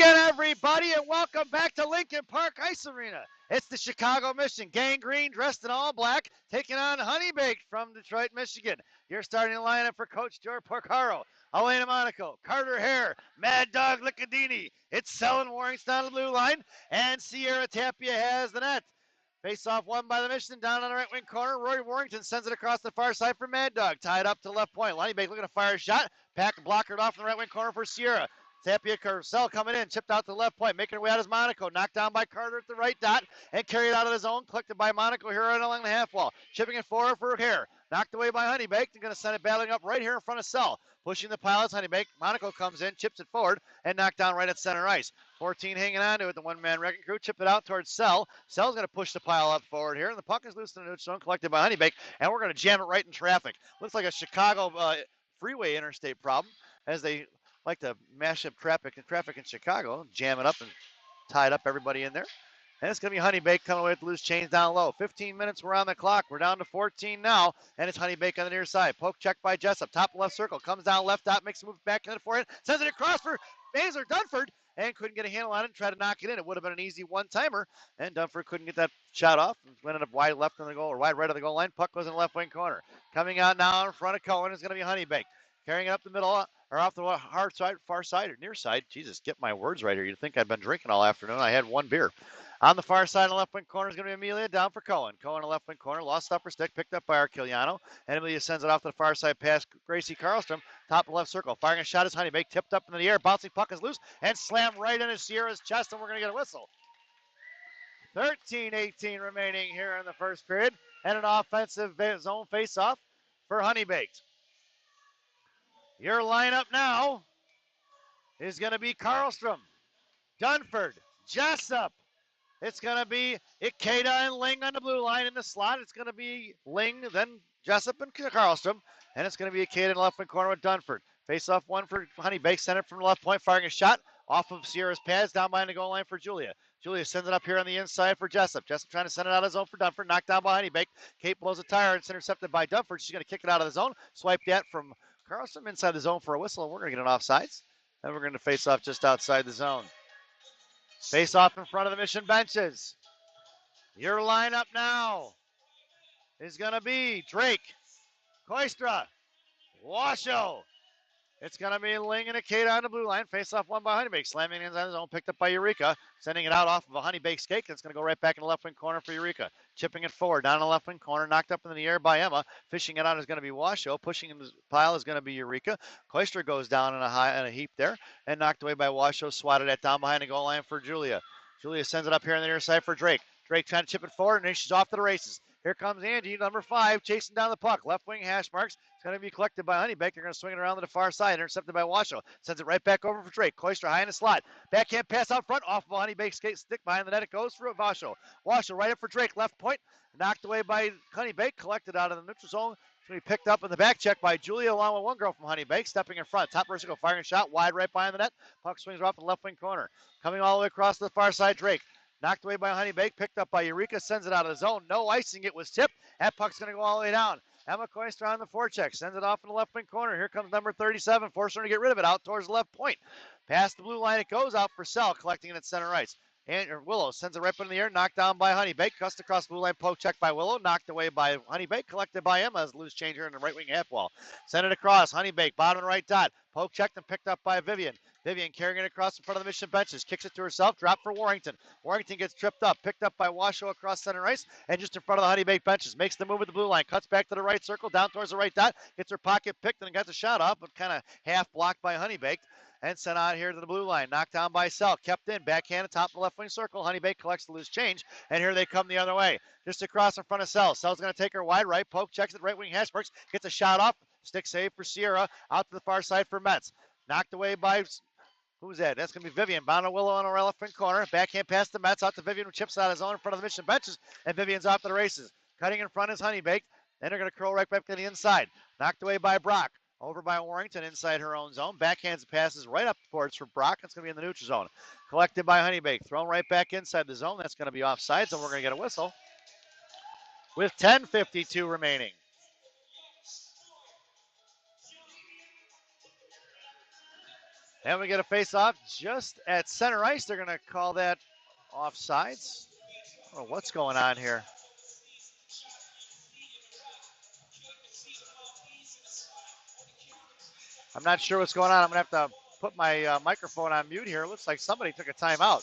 again, everybody, and welcome back to Lincoln Park Ice Arena. It's the Chicago Mission Gang Green dressed in all black, taking on Honey Baked from Detroit, Michigan. You're starting the lineup for Coach George Porcaro, Elena Monaco, Carter Hare, Mad Dog Liccadini. It's Selin Warrington on the blue line, and Sierra Tapia has the net. Face off won by the Mission down on the right wing corner. Roy Warrington sends it across the far side for Mad Dog. Tied up to left point. Lonnie Baked looking to fire a shot. Pack blockered off in the right wing corner for Sierra. Tapia Carousel coming in, chipped out to the left point, making her way out as Monaco, knocked down by Carter at the right dot, and carried out of the zone, collected by Monaco here right along the half wall. Chipping it forward for Hare, knocked away by Honey Baked, and going to send it battling up right here in front of Cell. Pushing the pilots, Honey Baked, Monaco comes in, chips it forward, and knocked down right at center ice. 14 hanging on to it, the one-man wrecking crew, chip it out towards Cell. Cell's going to push the pile up forward here, and the puck is loose in the neutral zone, collected by Honey Baked, and we're going to jam it right in traffic. Looks like a Chicago freeway interstate problem, as they like to mash up traffic in Chicago, jam it up and tied up everybody in there. And it's going to be Honey Baked coming away with loose chains down low. 15 minutes, we're on the clock. We're down to 14 now, and it's Honey Baked on the near side. Poke check by Jessup. Top left circle. Comes down left dot, makes a move back in the forehand. Sends it across for Mazer Dunford, and couldn't get a handle on it and try to knock it in. It would have been an easy one-timer, and Dunford couldn't get that shot off. Ended up wide left on the goal, or wide right of the goal line. Puck was in the left wing corner. Coming out now in front of Cohen is going to be Honey Baked. Carrying it up the middle, or off the hard side, far side, or near side. Jesus, get my words right here. You'd think I'd been drinking all afternoon. I had one beer. On the far side, on the left wing corner is going to be Amelia down for Cohen. Cohen on the left wing corner, lost upper stick, picked up by Arquiliano. And Amelia sends it off to the far side past Gracie Karlstrom, top left circle. Firing a shot is Honey Baked, tipped up into the air, bouncing puck is loose, and slammed right into Sierra's chest, and we're going to get a whistle. 13-18 remaining here in the first period, and an offensive zone face-off for Honey Baked. Your lineup now is going to be Karlstrom, Dunford, Jessup. It's going to be Ikeda and Ling on the blue line in the slot. It's going to be Ling, then Jessup and Karlstrom. And it's going to be Ikeda in the left wing corner with Dunford. Face off one for Honey Baked, sent it from the left point, firing a shot off of Sierra's pads down behind the goal line for Julia. Julia sends it up here on the inside for Jessup. Jessup trying to send it out of the zone for Dunford. Knocked down by Honey Baked. Kate blows a tire. It's intercepted by Dunford. She's going to kick it out of the zone. Swipe that from Karlstrom inside the zone for a whistle, and we're going to get an offsides. Then we're going to face off just outside the zone. Face off in front of the Mission benches. Your lineup now is going to be Drake, Koistra, Washoe. It's going to be Ling and Ikeda on the blue line. Face off one by Honey Baked. Slamming inside the zone. Picked up by Eureka. Sending it out off of a Honey Baked skate. It's going to go right back in the left wing corner for Eureka. Chipping it forward. Down in the left wing corner. Knocked up in the air by Emma. Fishing it out is going to be Washoe. Pushing in the pile is going to be Eureka. Koistra goes down in a heap there. And knocked away by Washoe. Swatted it down behind the goal line for Julia. Julia sends it up here on the near side for Drake. Drake trying to chip it forward. And then she's off to the races. Here comes Angie, number 5, chasing down the puck. Left wing hash marks. It's going to be collected by Honey Baked. They're going to swing it around to the far side. Intercepted by Washoe. Sends it right back over for Drake. Koistra high in the slot. Backhand pass out front. Off of a Honey Baked skate stick behind the net. It goes for Washoe. Washoe right up for Drake. Left point. Knocked away by Honey Baked. Collected out of the neutral zone. It's going to be picked up in the back check by Julia along with one girl from Honey Baked. Stepping in front. Top vertical firing a shot. Wide right behind the net. Puck swings off the left wing corner. Coming all the way across to the far side. Drake. Knocked away by Honey Baked, picked up by Eureka, sends it out of the zone. No icing, it was tipped. That puck's going to go all the way down. Emma Koistra on the forecheck, sends it off in the left wing corner. Here comes number 37, forcing her to get rid of it out towards the left point. Past the blue line, it goes out for Cell, collecting it at center ice. And Willow sends it right in the air, knocked down by Honey Baked, cussed across the blue line, poke check by Willow, knocked away by Honey Baked, collected by Emma as loose changer in the right wing half wall. Send it across, Honey Baked, bottom right dot, poke checked and picked up by Vivian. Vivian carrying it across in front of the Mission benches, kicks it to herself, drop for Warrington. Warrington gets tripped up, picked up by Washoe across center ice, and just in front of the Honey Baked benches. Makes the move with the blue line, cuts back to the right circle, down towards the right dot, gets her pocket picked, and got the shot off, but kind of half blocked by Honey Baked. And sent out here to the blue line. Knocked down by Cell. Kept in. Backhand atop the left wing circle. Honey Baked collects the loose change. And here they come the other way. Just across in front of Cell. Cell's going to take her wide right. Poke checks it right wing hash marks. Gets a shot off. Stick save for Sierra. Out to the far side for Metz. Knocked away by... Who's that? That's going to be Vivian. Bound to Willow on the left wing corner. Backhand pass to Metz. Out to Vivian, who chips out his own in front of the Mission benches. And Vivian's off to the races. Cutting in front is Honey Baked. Then they're going to curl right back to the inside. Knocked away by Brock. Over by Warrington inside her own zone. Backhands passes right up towards for Brock. It's going to be in the neutral zone. Collected by Honey Baked. Thrown right back inside the zone. That's going to be offsides, and we're going to get a whistle with 10:52 remaining. And we get a face-off just at center ice. They're going to call that offsides. I don't know what's going on here. I'm not sure what's going on. I'm going to have to put my microphone on mute here. It looks like somebody took a timeout.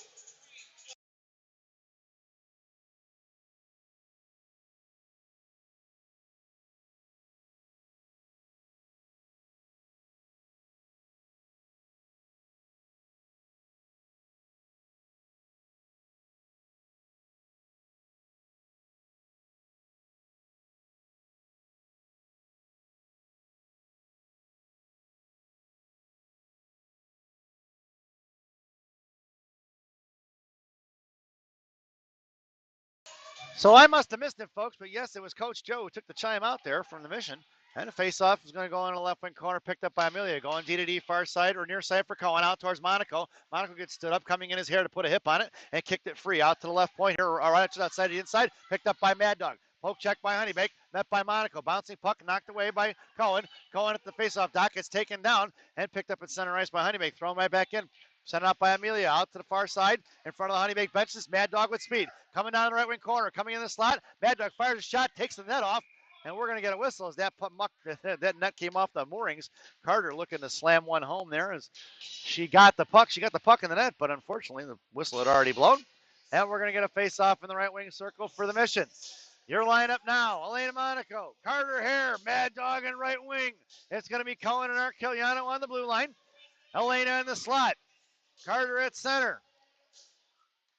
So I must have missed it, folks, but yes, it was Coach Joe who took the chime out there from the Mission. And the face-off is going to go in the left wing corner, picked up by Amelia. Going D to D, far side or near side for Cohen, out towards Monaco. Monaco gets stood up, coming in his hair to put a hip on it, and kicked it free out to the left point here, or right outside the inside, picked up by Mad Dog. Poke check by Honeybake, met by Monaco. Bouncing puck, knocked away by Cohen. Cohen at the face-off dock gets taken down and picked up at center ice by Honeybake. Thrown right back in. Sent out by Amelia, out to the far side, in front of the Honeybake benches. Mad Dog with speed. Coming down the right wing corner, coming in the slot. Mad Dog fires a shot, takes the net off, and we're going to get a whistle as that that net came off the moorings. Carter looking to slam one home there as she got the puck. She got the puck in the net, but unfortunately the whistle had already blown. And we're going to get a face-off in the right wing circle for the Mission. Your lineup now, Elena Monaco, Carter Hare, Mad Dog in right wing. It's going to be Cohen and Arquiliano on the blue line. Elena in the slot. Carter at center.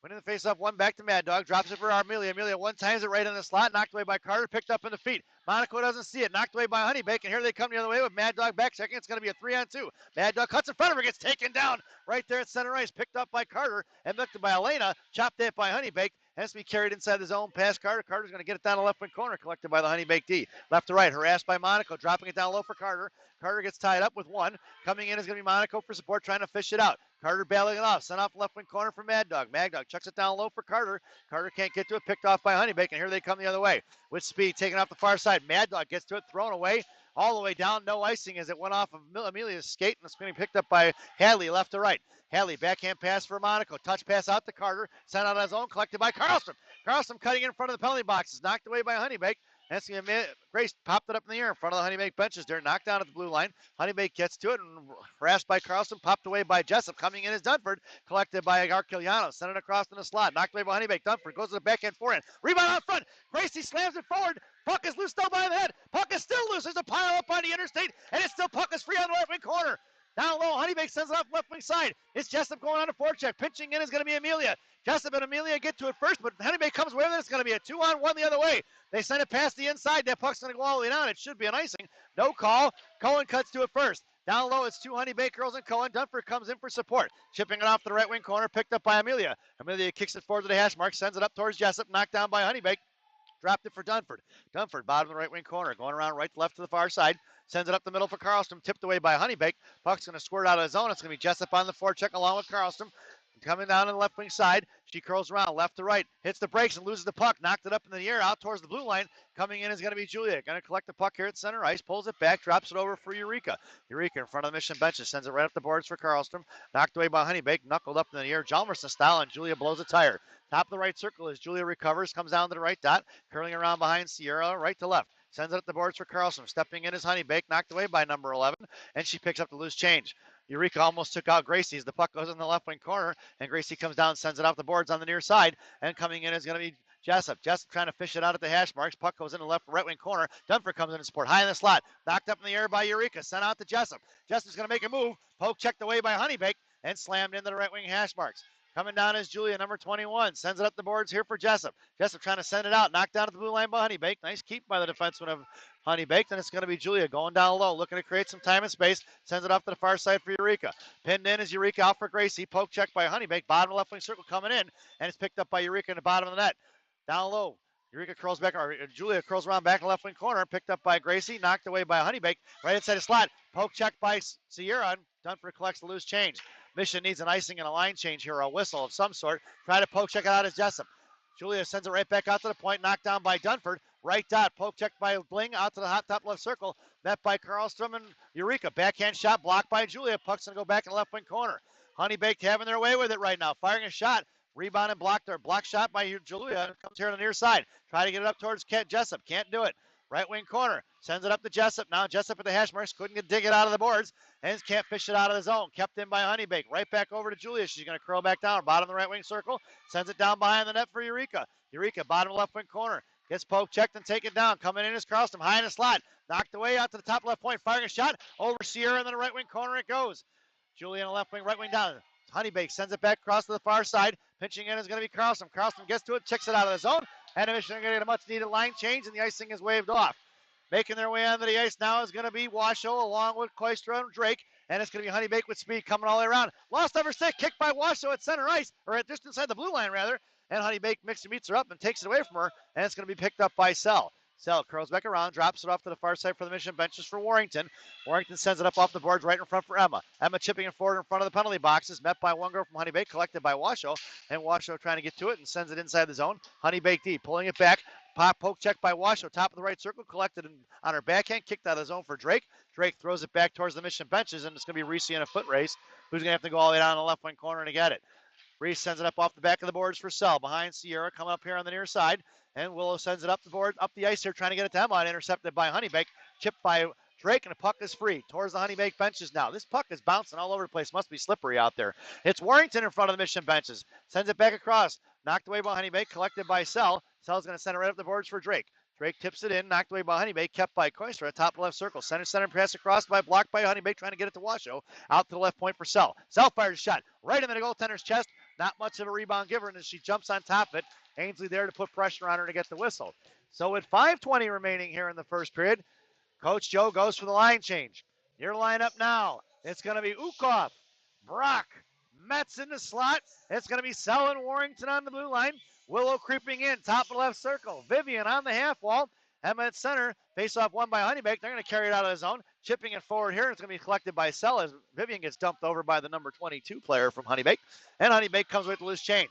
Winning the face-off, one back to Mad Dog. Drops it for Amelia. Amelia one times it right in the slot. Knocked away by Carter. Picked up in the feet. Monaco doesn't see it. Knocked away by Honeybake. And here they come the other way with Mad Dog back checking. It's going to be a 3-on-2. Mad Dog cuts in front of her. Gets taken down right there at center ice. Picked up by Carter. And looked by Elena. Chopped it by Honeybake. Has to be carried inside the zone past Carter. Carter's going to get it down the left wing corner. Collected by the Honeybake D. Left to right. Harassed by Monaco. Dropping it down low for Carter. Carter gets tied up with one. Coming in is going to be Monaco for support. Trying to fish it out. Carter battling it off. Sent off left wing corner for Mad Dog. Mad Dog chucks it down low for Carter. Carter can't get to it. Picked off by Honeybake. And here they come the other way. With speed. Taken off the far side. Mad Dog gets to it. Thrown away. All the way down. No icing as it went off of Amelia's skate. And it's going to be picked up by Hadley left to right. Hadley backhand pass for Monaco. Touch pass out to Carter. Sent out on his own. Collected by Karlstrom. Karlstrom cutting in front of the penalty boxes. Knocked away by Honeybake. That's going to be Grace popped it up in the air in front of the Honeybake benches there. Knocked down at the blue line. Honeybake gets to it and harassed by Karlstrom. Popped away by Jessup. Coming in is Dunford. Collected by Arquiliano. Sent it across in the slot. Knocked away by Honeybake. Dunford goes to the backhand forehand. Rebound out front. Gracie slams it forward. Puck is loose still by the head. Puck is still loose. There's a pile up on the interstate. And it's still puck is free on the right wing corner. Down low, Honeybake sends it off left wing side. It's Jessup going on a forecheck. Pinching in is going to be Amelia. Jessup and Amelia get to it first, but Honeybake comes away with it. It's going to be a 2-on-1 the other way. They send it past the inside. That puck's going to go all the way down. It should be an icing. No call. Cohen cuts to it first. Down low, it's two Honeybake girls and Cohen. Dunford comes in for support. Chipping it off the right wing corner, picked up by Amelia. Amelia kicks it forward to the hash mark, sends it up towards Jessup, knocked down by Honeybake. Dropped it for Dunford. Dunford, bottom of the right wing corner, going around right to left to the far side. Sends it up the middle for Karlstrom, tipped away by Honeybake. Puck's going to squirt out of the zone. It's going to be Jessup on the forecheck along with Karlstrom. Coming down on the left wing side. She curls around left to right. Hits the brakes and loses the puck. Knocked it up in the air out towards the blue line. Coming in is going to be Julia. Going to collect the puck here at center ice. Pulls it back. Drops it over for Eureka. Eureka in front of the Mission benches. Sends it right up the boards for Karlstrom. Knocked away by Honeybake. Knuckled up in the air. Jalmerson style, and Julia blows a tire. Top of the right circle as Julia recovers. Comes down to the right dot. Curling around behind Sierra. Right to left. Sends it up the boards for Karlstrom. Stepping in is Honeybake. Knocked away by number 11. And she picks up the loose change. Eureka almost took out Gracie as the puck goes in the left wing corner, and Gracie comes down, sends it off the boards on the near side, and coming in is going to be Jessup. Jessup trying to fish it out at the hash marks. Puck goes in the right wing corner. Dunford comes in and support. High in the slot. Knocked up in the air by Eureka. Sent out to Jessup. Jessup's going to make a move. Poke checked away by Honeybake and slammed into the right wing hash marks. Coming down is Julia, number 21. Sends it up the boards here for Jessup. Jessup trying to send it out. Knocked down at the blue line by Honeybake. Nice keep by the defenseman of Honeybake. And it's going to be Julia going down low, looking to create some time and space. Sends it off to the far side for Eureka. Pinned in is Eureka out for Gracie. Poke check by Honeybake. Bottom left wing circle coming in. And it's picked up by Eureka in the bottom of the net. Down low. Eureka curls back, or Julia curls around back in the left wing corner. Picked up by Gracie. Knocked away by Honeybake. Right inside the slot. Poke check by Sierra. Dunford collects the loose change. Mission needs an icing and a line change here, a whistle of some sort. Try to poke check it out as Jessup. Julia sends it right back out to the point, knocked down by Dunford. Right dot, poke check by Bling out to the hot top left circle. Met by Karlstrom and Eureka. Backhand shot blocked by Julia. Puck's going to go back in the left wing corner. Honey Baked having their way with it right now. Firing a shot. Rebound and blocked, or block shot by Julia. Comes here on the near side. Try to get it up towards Jessup. Can't do it. Right wing corner. Sends it up to Jessup. Now Jessup at the hash marks. Couldn't dig it out of the boards. And can't fish it out of the zone. Kept in by Honeybake. Right back over to Julia. She's going to curl back down. Bottom of the right wing circle. Sends it down behind the net for Eureka. Eureka, bottom left wing corner. Gets poke checked and taken down. Coming in is Karlstrom. High in the slot. Knocked away out to the top left point. Firing a shot. Over Sierra and then the right wing corner it goes. Julia on the left wing, right wing down. Honeybake sends it back across to the far side. Pinching in is going to be Karlstrom. Karlstrom gets to it, checks it out of the zone. And Michigan going to get a much needed line change, and the icing is waved off. Making their way onto the ice now is going to be Washoe along with Koistra and Drake. And it's going to be Honeybake with speed coming all the way around. Lost over stick, kicked by Washoe at center ice, or at just inside the blue line rather. And Honeybake meets her up and takes it away from her. And it's going to be picked up by Sell. Sell curls back around, drops it off to the far side for the Mission benches for Warrington. Warrington sends it up off the boards right in front for Emma. Emma chipping it forward in front of the penalty boxes, met by one girl from Honeybake, collected by Washoe. And Washoe trying to get to it and sends it inside the zone. Honeybake D pulling it back. Pop poke check by Washoe, top of the right circle, collected on her backhand, kicked out of the zone for Drake. Drake throws it back towards the Mission benches, and it's going to be Reese in a foot race, who's going to have to go all the way down the left wing corner to get it. Reese sends it up off the back of the boards for Sell, behind Sierra, coming up here on the near side. And Willow sends it up the board, up the ice here, trying to get it to Emma, and intercepted by Honeybake. Chipped by Drake, and the puck is free towards the Honeybake benches now. This puck is bouncing all over the place. Must be slippery out there. It's Warrington in front of the Mission benches. Sends it back across. Knocked away by Honeybake, collected by Sell. Sell's going to send it right up the boards for Drake. Drake tips it in, knocked away by Honeybake, kept by Koistra, top left circle. Center pass across by blocked by Honeybake, trying to get it to Washoe. Out to the left point for Sell. Sell fires a shot right into the goaltender's chest. Not much of a rebound giver, and as she jumps on top of it, Ainsley there to put pressure on her to get the whistle. So with 5:20 remaining here in the first period, Coach Joe goes for the line change. Your lineup now. It's going to be Ukov, Brock, Metz in the slot. It's going to be Sell and Warrington on the blue line. Willow creeping in, top of the left circle. Vivian on the half wall. Emma at center. Face off one by Honeybake. They're going to carry it out of the zone. Chipping it forward here. It's going to be collected by Sell as Vivian gets dumped over by the number 22 player from Honeybake. And Honeybake comes with the loose change.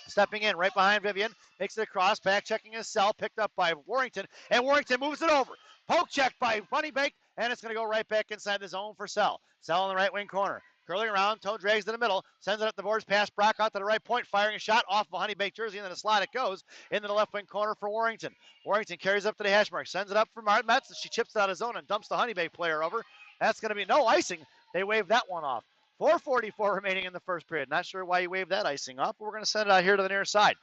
Stepping in right behind Vivian. Makes it across. Back checking his Sell. Picked up by Warrington. And Warrington moves it over. Poke check by Honeybake. And it's going to go right back inside the zone for Sell. Sell in the right wing corner. Curling around, toe drags to the middle, sends it up the boards past Brock out to the right point, firing a shot off of a Honeybake jersey, and then a slot it goes into the left wing corner for Warrington. Warrington carries up to the hash mark, sends it up for Metz, and she chips it out of zone and dumps the Honeybake player over. That's going to be no icing. They waved that one off. 4:44 remaining in the first period. Not sure why you waved that icing off, but we're going to send it out here to the near side.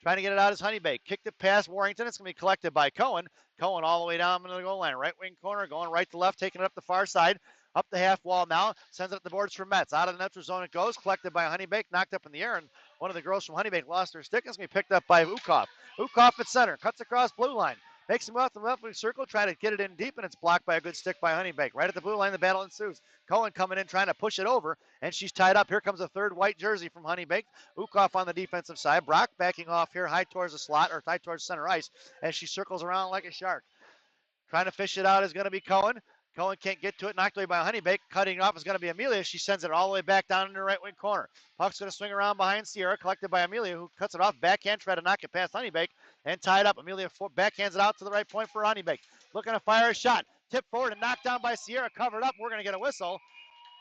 Trying to get it out is Honeybake. Kicked it past Warrington. It's going to be collected by Cohen. Cohen all the way down into the goal line. Right wing corner, going right to left, taking it up the far side. Up the half wall now, sends it up the boards for Metz. Out of the neutral zone it goes, collected by Honeybake, knocked up in the air, and one of the girls from Honeybake lost her stick. It's going to be picked up by Ukov. Ukov at center, cuts across blue line, makes him off the left wing circle, trying to get it in deep, and it's blocked by a good stick by Honeybake. Right at the blue line, the battle ensues. Cohen coming in, trying to push it over, and she's tied up. Here comes a third white jersey from Honeybake. Ukov on the defensive side. Brock backing off here, high towards the slot, or high towards center ice, as she circles around like a shark. Trying to fish it out is going to be Cohen. Cohen can't get to it, knocked away by Honeybake. Cutting it off is going to be Amelia. She sends it all the way back down into the right wing corner. Puck's going to swing around behind Sierra, collected by Amelia, who cuts it off. Backhand, try to knock it past Honeybake, and tied up. Amelia backhands it out to the right point for Honeybake. Looking to fire a shot. Tip forward and knocked down by Sierra, covered up. We're going to get a whistle.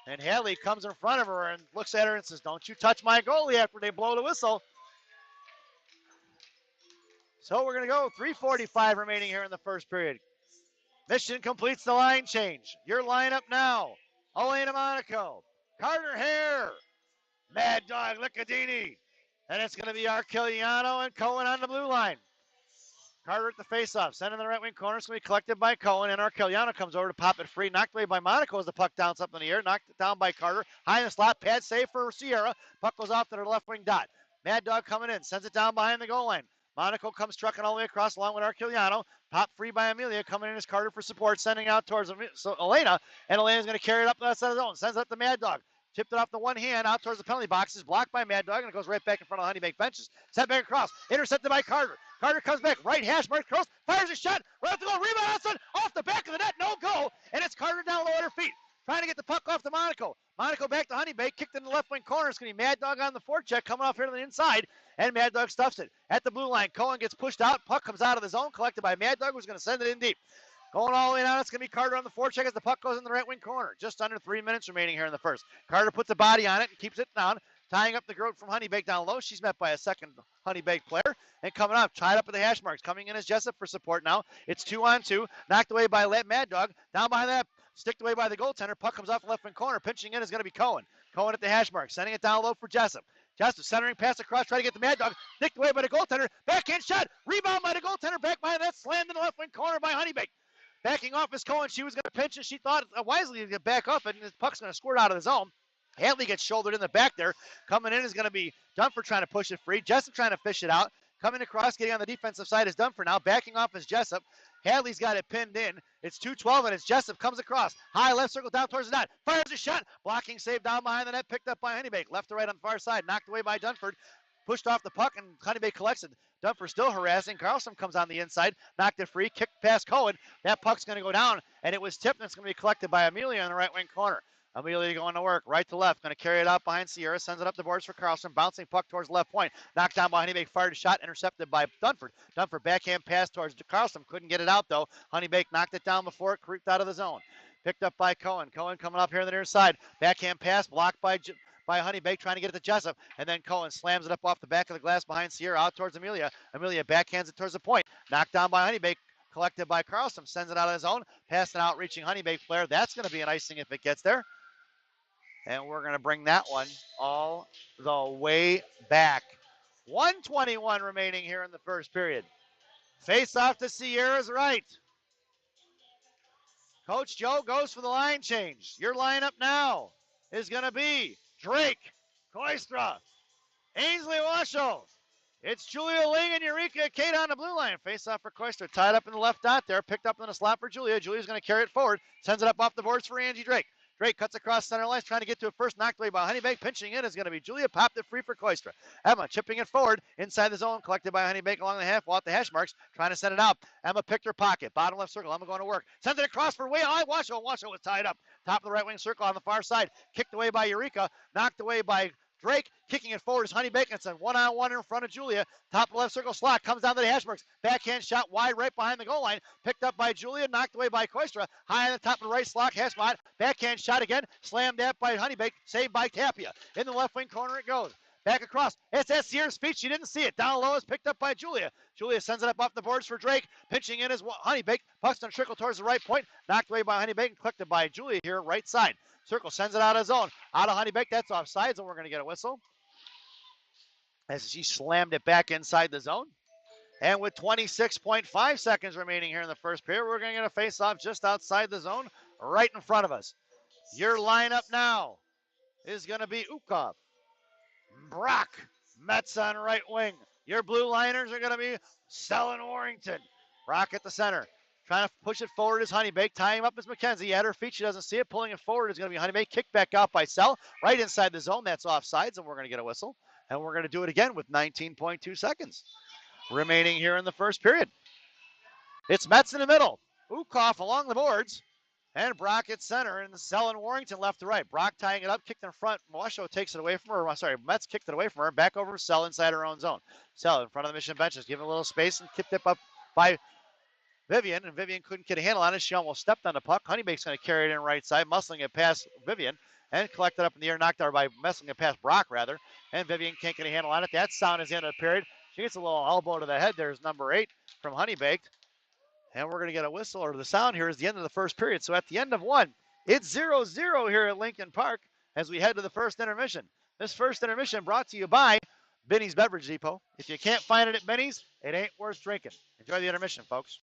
And Hadley comes in front of her and looks at her and says, "Don't you touch my goalie," after they blow the whistle. So we're going to go 3:45 remaining here in the first period. Mission completes the line change. Your lineup now: Elena Monaco, Carter Hare, Mad Dog Liccadini, and it's going to be Arquiliano and Cohen on the blue line. Carter at the faceoff, sent in the right wing corner. It's going to be collected by Cohen, and Arquiliano comes over to pop it free. Knocked away by Monaco as the puck bounces up in the air. Knocked it down by Carter. High in the slot, pad save for Sierra. Puck goes off to the left wing dot. Mad Dog coming in, sends it down behind the goal line. Monaco comes trucking all the way across along with Arquiliano. Pop free by Amelia, coming in as Carter for support, sending out towards Elena. And Elena's going to carry it up the left side of the zone. Sends it up to Mad Dog. Tipped it off the one hand out towards the penalty boxes. Blocked by Mad Dog, and it goes right back in front of Honeybake benches. Sent back across. Intercepted by Carter. Carter comes back. Right hash mark cross. Fires a shot. Right up the goal. Rebound outside. Off the back of the net. No goal. And it's Carter down low at her feet. Trying to get the puck off to Monaco. Monaco back to Honeybake. Kicked in the left wing corner. It's going to be Mad Dog on the forecheck. Coming off here to the inside. And Mad Dog stuffs it. At the blue line, Cohen gets pushed out. Puck comes out of the zone. Collected by Mad Dog, who's going to send it in deep. Going all the way down, it's going to be Carter on the forecheck as the puck goes in the right wing corner. Just under 3 minutes remaining here in the first. Carter puts a body on it and keeps it down, tying up the girl from Honeybake down low. She's met by a second Honeybake player. And coming up, tied up at the hash marks. Coming in as Jessup for support now. It's 2-on-2. Knocked away by Mad Dog. Down behind that, sticked away by the goaltender. Puck comes off the left wing corner. Pinching in is going to be Cohen. Cohen at the hash mark, sending it down low for Jessup. Jessup centering pass across, trying to get the Mad Dog. Nicked away by the goaltender. Backhand shot. Rebound by the goaltender. Back behind that. Slammed in the left wing corner by Honeybake. Backing off is Cohen. She was going to pinch, and she thought wisely to get back up, and the puck's going to squirt out of the zone. Hadley gets shouldered in the back there. Coming in is going to be Dunford trying to push it free. Jessup trying to fish it out. Coming across, getting on the defensive side is Dunford now. Backing off is Jessup. Hadley's got it pinned in. It's 2-12, and it's Jessup comes across. High left circle down towards the net. Fires a shot. Blocking save down behind the net. Picked up by Honeybake. Left to right on the far side. Knocked away by Dunford. Pushed off the puck, and Honeybake collects it. Dunford still harassing. Carlson comes on the inside. Knocked it free. Kicked past Cohen. That puck's going to go down, and it was tipped, and it's going to be collected by Amelia in the right wing corner. Amelia going to work, right to left, going to carry it out behind Sierra, sends it up the boards for Carlson, bouncing puck towards left point, knocked down by Honeybake, fired a shot, intercepted by Dunford. Dunford backhand pass towards Carlson, couldn't get it out though. Honeybake knocked it down before it creeped out of the zone. Picked up by Cohen. Cohen coming up here on the near side, backhand pass, blocked by Honeybake, trying to get it to Jessup, and then Cohen slams it up off the back of the glass behind Sierra, out towards Amelia. Amelia backhands it towards the point, knocked down by Honeybake, collected by Carlson, sends it out of the zone, passing out, reaching Honeybake player. That's going to be an icing if it gets there. And we're going to bring that one all the way back. 1:21 remaining here in the first period. Face off to Sierra's right. Coach Joe goes for the line change. Your lineup now is going to be Drake, Koistra, Ainsley Washoe. It's Julia Ling and Eureka Kate on the blue line. Face off for Koistra. Tied up in the left dot there. Picked up in a slot for Julia. Julia's going to carry it forward. Sends it up off the boards for Angie Drake. Drake cuts across center line, trying to get to it first. Knocked away by Honeybake. Pinching in is going to be Julia. Popped it free for Koistra. Emma chipping it forward inside the zone. Collected by Honeybake along the half wall at the hash marks. Trying to send it out. Emma picked her pocket. Bottom left circle. Emma going to work. Sends it across for way high. Washoe. Washoe was tied up. Top of the right wing circle on the far side. Kicked away by Eureka. Knocked away by Drake. Kicking it forward is Honeybake. It's a one-on-one in front of Julia. Top left circle slot. Comes down to the hash marks. Backhand shot wide right behind the goal line. Picked up by Julia. Knocked away by Koistra. High on the top of the right slot. Hash spot. Backhand shot again. Slammed that by Honeybake. Saved by Tapia. In the left wing corner it goes. Back across. It's at Sierra's feet. She didn't see it. Down low is picked up by Julia. Julia sends it up off the boards for Drake. Pinching in is Honeybake. Puck's going to trickle towards the right point. Knocked away by Honeybake and collected by Julia here, right side. Circle sends it out of zone. Out of Honeybake. That's offsides, and we're going to get a whistle as she slammed it back inside the zone. And with 26.5 seconds remaining here in the first period, we're going to get a face-off just outside the zone, right in front of us. Your lineup now is going to be Ukov, Brock, Metz on right wing. Your blue liners are going to be Sellen Warrington. Brock at the center. Trying to push it forward is Honeybake. Tying him up is McKenzie. At her feet, she doesn't see it. Pulling it forward is going to be Honeybake. Kicked back out by Sell. Right inside the zone. That's offsides, and we're going to get a whistle. And we're going to do it again with 19.2 seconds remaining here in the first period. It's Metz in the middle. Ukov along the boards. And Brock at center. And Sell and Warrington left to right. Brock tying it up. Kicked in front. Washoe takes it away from her. Sorry, Metz kicked it away from her. Back over to Sell inside her own zone. Sell in front of the Mission benches. Giving a little space and kicked it up by Vivian. And Vivian couldn't get a handle on it. She almost stepped on the puck. Honeybake's going to carry it in right side. Muscling it past Vivian. And collected up in the air, knocked out by messing it past Brock, rather. And Vivian can't get a handle on it. That sound is the end of the period. She gets a little elbow to the head. There's number 8 from Honeybake. And we're going to get a whistle, or the sound here is the end of the first period. So at the end of one, it's 0-0 here at Lincoln Park as we head to the first intermission. This first intermission brought to you by Benny's Beverage Depot. If you can't find it at Benny's, it ain't worth drinking. Enjoy the intermission, folks.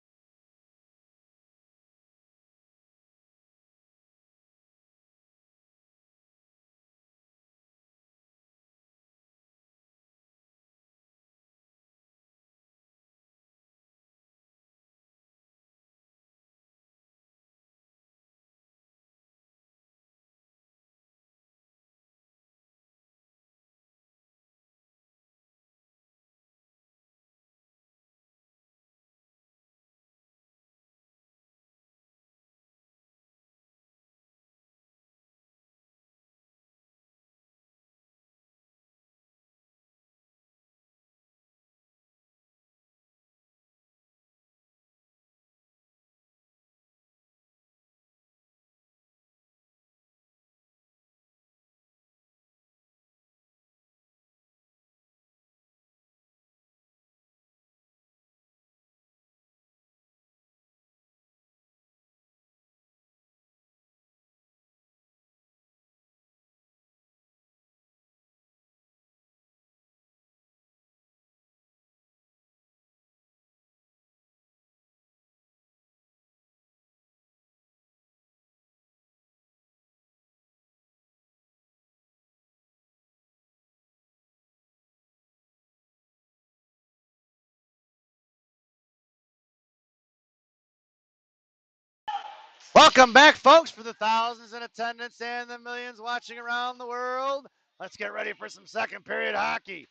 Welcome back, folks, for the thousands in attendance and the millions watching around the world. Let's get ready for some second period hockey.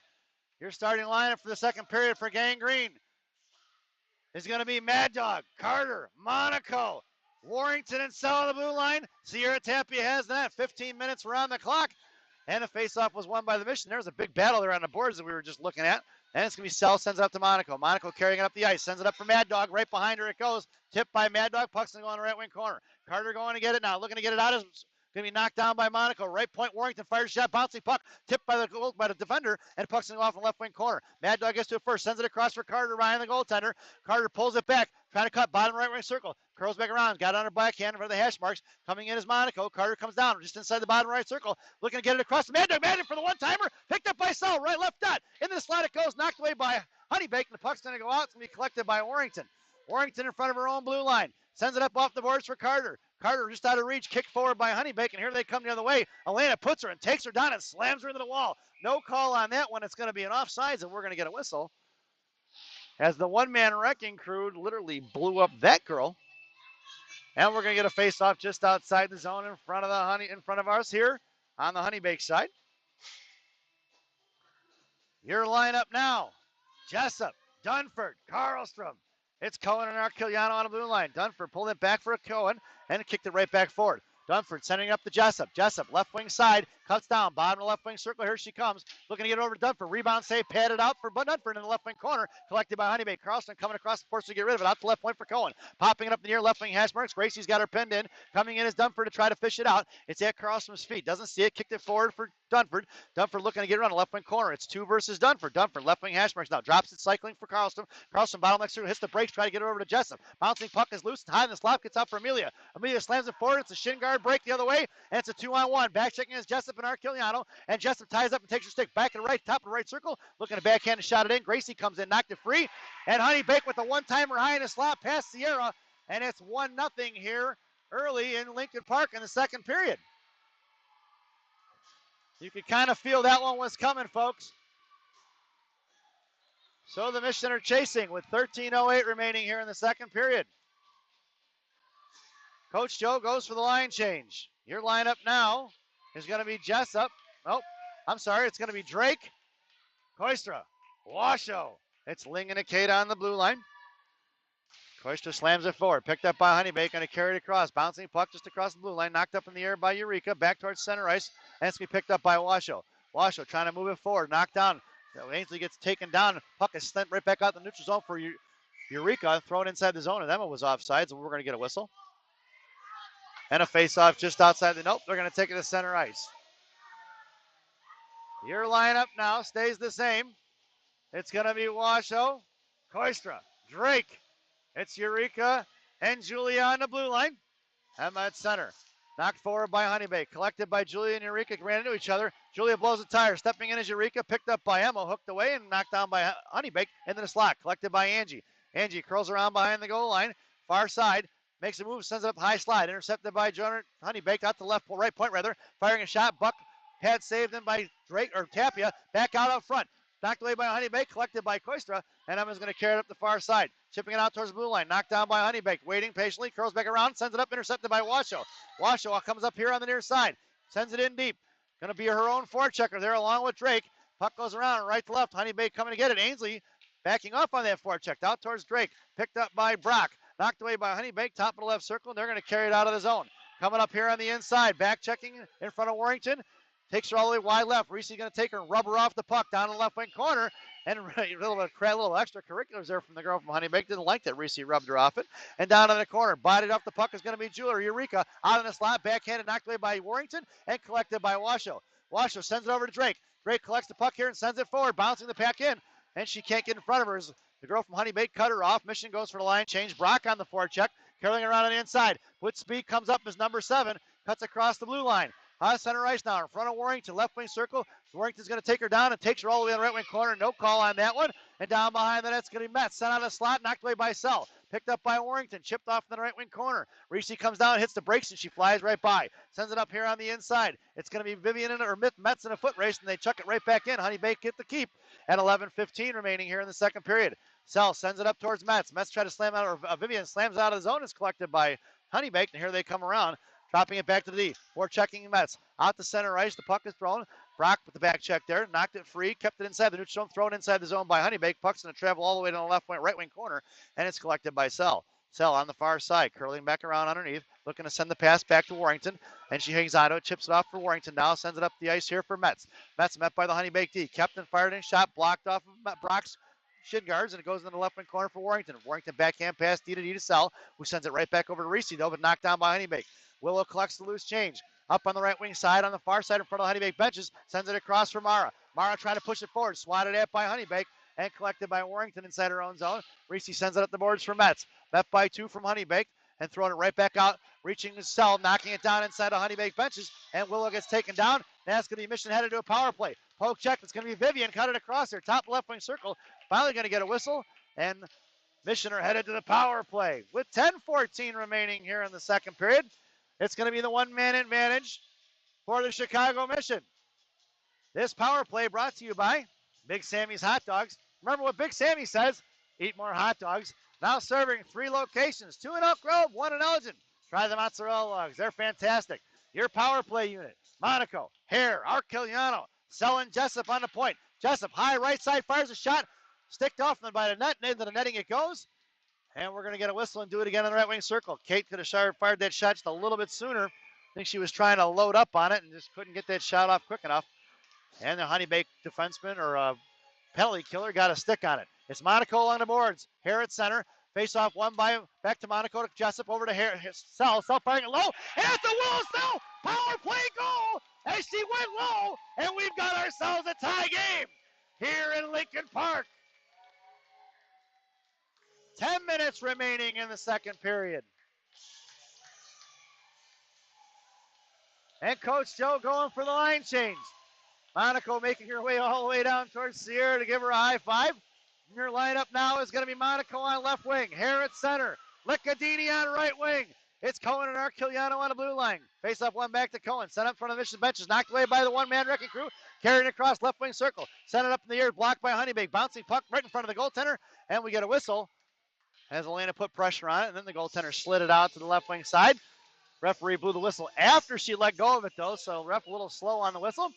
Your starting lineup for the second period for Gang Green is going to be Mad Dog, Carter, Monaco, Warrington, and Sell on the blue line. Sierra Tapia has that. 15 minutes around the clock. And the faceoff was won by the Mission. There was a big battle there on the boards that we were just looking at. And it's going to be Sell, sends it up to Monaco. Monaco carrying it up the ice, sends it up for Mad Dog. Right behind her it goes. Tipped by Mad Dog. Puck's going to go on the right wing corner. Carter going to get it now. Looking to get it out. Is going to be knocked down by Monaco. Right point, Warrington fires a shot. Bouncing puck. Tipped by the defender. And puck's going to go off in the left wing corner. Mad Dog gets to it first. Sends it across for Carter behind the goaltender. Carter pulls it back. Trying to cut bottom right wing circle. Curls back around. Got on her backhand for the hash marks. Coming in is Monaco. Carter comes down just inside the bottom right circle. Looking to get it across. Mad Dog for the one-timer. Picked up by Sell. Right, left dot. Into the slot it goes. Knocked away by Honeybake. And the puck's going to go out. It's going to be collected by Warrington. Warrington in front of her own blue line. Sends it up off the boards for Carter. Carter just out of reach. Kicked forward by Honeybake. And here they come the other way. Elena puts her and takes her down and slams her into the wall. No call on that one. It's going to be an offsides and we're going to get a whistle. As the one-man wrecking crew literally blew up that girl. And we're going to get a face-off just outside the zone in front of us here on the Honeybake side. Your lineup now. Jessup, Dunford, Karlstrom. It's Cohen and Arquiliano on the blue line. Dunford pulled it back for a Cohen and kicked it right back forward. Dunford sending it up to Jessup. Jessup, left wing side, cuts down, bottom of the left wing circle. Here she comes, looking to get over to Dunford. Rebound save, padded out for Dunford in the left wing corner, collected by Honeybake. Karlstrom coming across the force to get rid of it, out to left point for Cohen. Popping it up the near left wing hash marks. Gracie's got her pinned in. Coming in is Dunford to try to fish it out. It's at Karlstrom's feet. Doesn't see it, kicked it forward for Dunford. Dunford looking to get around the left wing corner. It's 2 versus Dunford. Dunford, left wing hash marks now. Drops it, cycling for Karlstrom. Karlstrom, bottom left circle, hits the brakes, try to get it over to Jessup. Bouncing puck is loose, high in the slot, gets out for Amelia. Amelia slams it forward. It's a shin guard break the other way, and it's a 2-on-1. Back checking is Jessup and Arquiliano, and Jessup ties up and takes her stick back to the right, top of the right circle, looking to backhand and shot it in. Gracie comes in, knocked it free, and Honeybake with a one-timer high in the slot past Sierra, and it's 1-0 here early in Lincoln Park in the second period. You could kind of feel that one was coming, folks. So the Mission are chasing with 13:08 remaining here in the second period. Coach Joe goes for the line change. Your lineup now is going to be Jessup. Oh, I'm sorry. It's going to be Drake, Koistra, Washoe. It's Ling and Akeda on the blue line. Koistra slams it forward. Picked up by Honeybake. Going to carry it across. Bouncing puck just across the blue line. Knocked up in the air by Eureka. Back towards center ice. And it's going to be picked up by Washoe. Washoe trying to move it forward. Knocked down. Ainsley gets taken down. Puck is sent right back out the neutral zone for Eureka. Thrown inside the zone. And that one was offsides. And we're going to get a whistle. And a face-off just outside the... Nope, they're going to take it to center ice. Your lineup now stays the same. It's going to be Washoe, Koistra, Drake. It's Eureka and Julia on the blue line. Emma at center. Knocked forward by Honeybake. Collected by Julia and Eureka. Ran into each other. Julia blows a tire. Stepping in is Eureka. Picked up by Emma. Hooked away and knocked down by Honeybake. Into the slot. Collected by Angie. Angie curls around behind the goal line. Far side. Makes a move. Sends it up high slide. Intercepted by Honeybake. Out to right point rather. Firing a shot. Buck had saved him by Drake or Tapia. Back out front. Knocked away by Honeybake, collected by Koistra, and Emma's going to carry it up the far side. Chipping it out towards the blue line. Knocked down by Honeybake. Waiting patiently. Curls back around. Sends it up. Intercepted by Washoe. Washoe comes up here on the near side. Sends it in deep. Going to be her own forechecker there along with Drake. Puck goes around right to left. Honeybake coming to get it. Ainsley backing up on that forecheck. Out towards Drake. Picked up by Brock. Knocked away by Honeybake. Top of the left circle. And they're going to carry it out of the zone. Coming up here on the inside. Back checking in front of Warrington. Takes her all the way wide left. Reese's going to take her and rub her off the puck down in the left wing corner. And a little extracurriculars there from the girl from Honeybake. Didn't like that Reese rubbed her off it. And down in the corner. Bodied off the puck is going to be Julia. Eureka out in the slot. Backhanded, knocked away by Warrington and collected by Washoe. Washoe sends it over to Drake. Drake collects the puck here and sends it forward. Bouncing the pack in. And she can't get in front of her. The girl from Honeybake cut her off. Mission goes for the line change. Brock on the forecheck. Curling around on the inside. With speed comes up as number 7. Cuts across the blue line. High center ice now in front of Warrington, left wing circle. Warrington's going to take her down and takes her all the way on the right wing corner. No call on that one. And down behind the net's going to be Metz. Sent out of the slot, knocked away by Sell. Picked up by Warrington, chipped off in the right wing corner. Reese comes down, hits the brakes, and she flies right by. Sends it up here on the inside. It's going to be Vivian or Metz in a foot race, and they chuck it right back in. Honeybake get the keep at 11:15 remaining here in the second period. Sell sends it up towards Metz. Metz tries to slam out, or Vivian slams out of the zone. It's collected by Honeybaked, and here they come around, dropping it back to the D. More checking Mets. Out to center ice, the puck is thrown. Brock with the back check there, knocked it free, kept it inside the neutral zone, thrown inside the zone by Honeybaked. Puck's going to travel all the way to the left wing, right wing corner, and it's collected by Sell. Sell on the far side, curling back around underneath, looking to send the pass back to Warrington, and she hangs on to it, chips it off for Warrington now, sends it up the ice here for Metz. Metz met by the Honeybaked D. Captain fired in shot, blocked off of Brock's shin guards, and it goes in the left wing corner for Warrington. Warrington backhand pass D to Sell, who sends it right back over to Reese, though, but knocked down by Honeybaked. Willow collects the loose change. Up on the right wing side, on the far side in front of the Honeybaked benches, sends it across for Mara. Mara trying to push it forward, swatted at by Honeybaked, and collected by Warrington inside her own zone. Reese sends it up the boards for Metz. Met by 2 from Honeybaked, and throwing it right back out, reaching the Sell, knocking it down inside the Honeybaked benches, and Willow gets taken down. That's going to be Mission headed to a power play. Poke check, it's going to be Vivian, cut it across there, top left wing circle, finally going to get a whistle, and Mission are headed to the power play. With 10:14 remaining here in the second period, it's going to be the one-man advantage for the Chicago Mission. This power play brought to you by Big Sammy's Hot Dogs. Remember what Big Sammy says, eat more hot dogs. Now serving 3 locations, 2 in Elk Grove, 1 in Elgin. Try the mozzarella dogs, they're fantastic. Your power play unit, Monaco, Hare, Arquiliano, Sell and Jessup on the point. Jessup, high right side, fires a shot, sticked off by the net, and into the netting it goes. And we're going to get a whistle and do it again in the right wing circle. Kate could have fired that shot just a little bit sooner. I think she was trying to load up on it and just couldn't get that shot off quick enough. And the Honeybaked defenseman or penalty killer got a stick on it. It's Monaco along the boards. Hare at center. Face off one by back to Monaco to Jessup over to Hare. Sell firing it low. And it's a Willow Sell power play goal as she went low. And we've got ourselves a tie game here in Lincoln Park. 10 minutes remaining in the second period. And Coach Joe going for the line change. Monaco making her way all the way down towards Sierra to give her a high five. And your lineup now is going to be Monaco on left wing, Hare at center, Liccadini on right wing. It's Cohen and Arquiliano on the blue line. Face up one back to Cohen. Sent up in front of the Mission benches. Knocked away by the one-man wrecking crew. Carried across left wing circle. Sent it up in the air. Blocked by Honeybaked. Bouncing puck right in front of the goaltender. And we get a whistle as Elena put pressure on it. And then the goaltender slid it out to the left wing side. Referee blew the whistle after she let go of it, though. So ref a little slow on the whistle.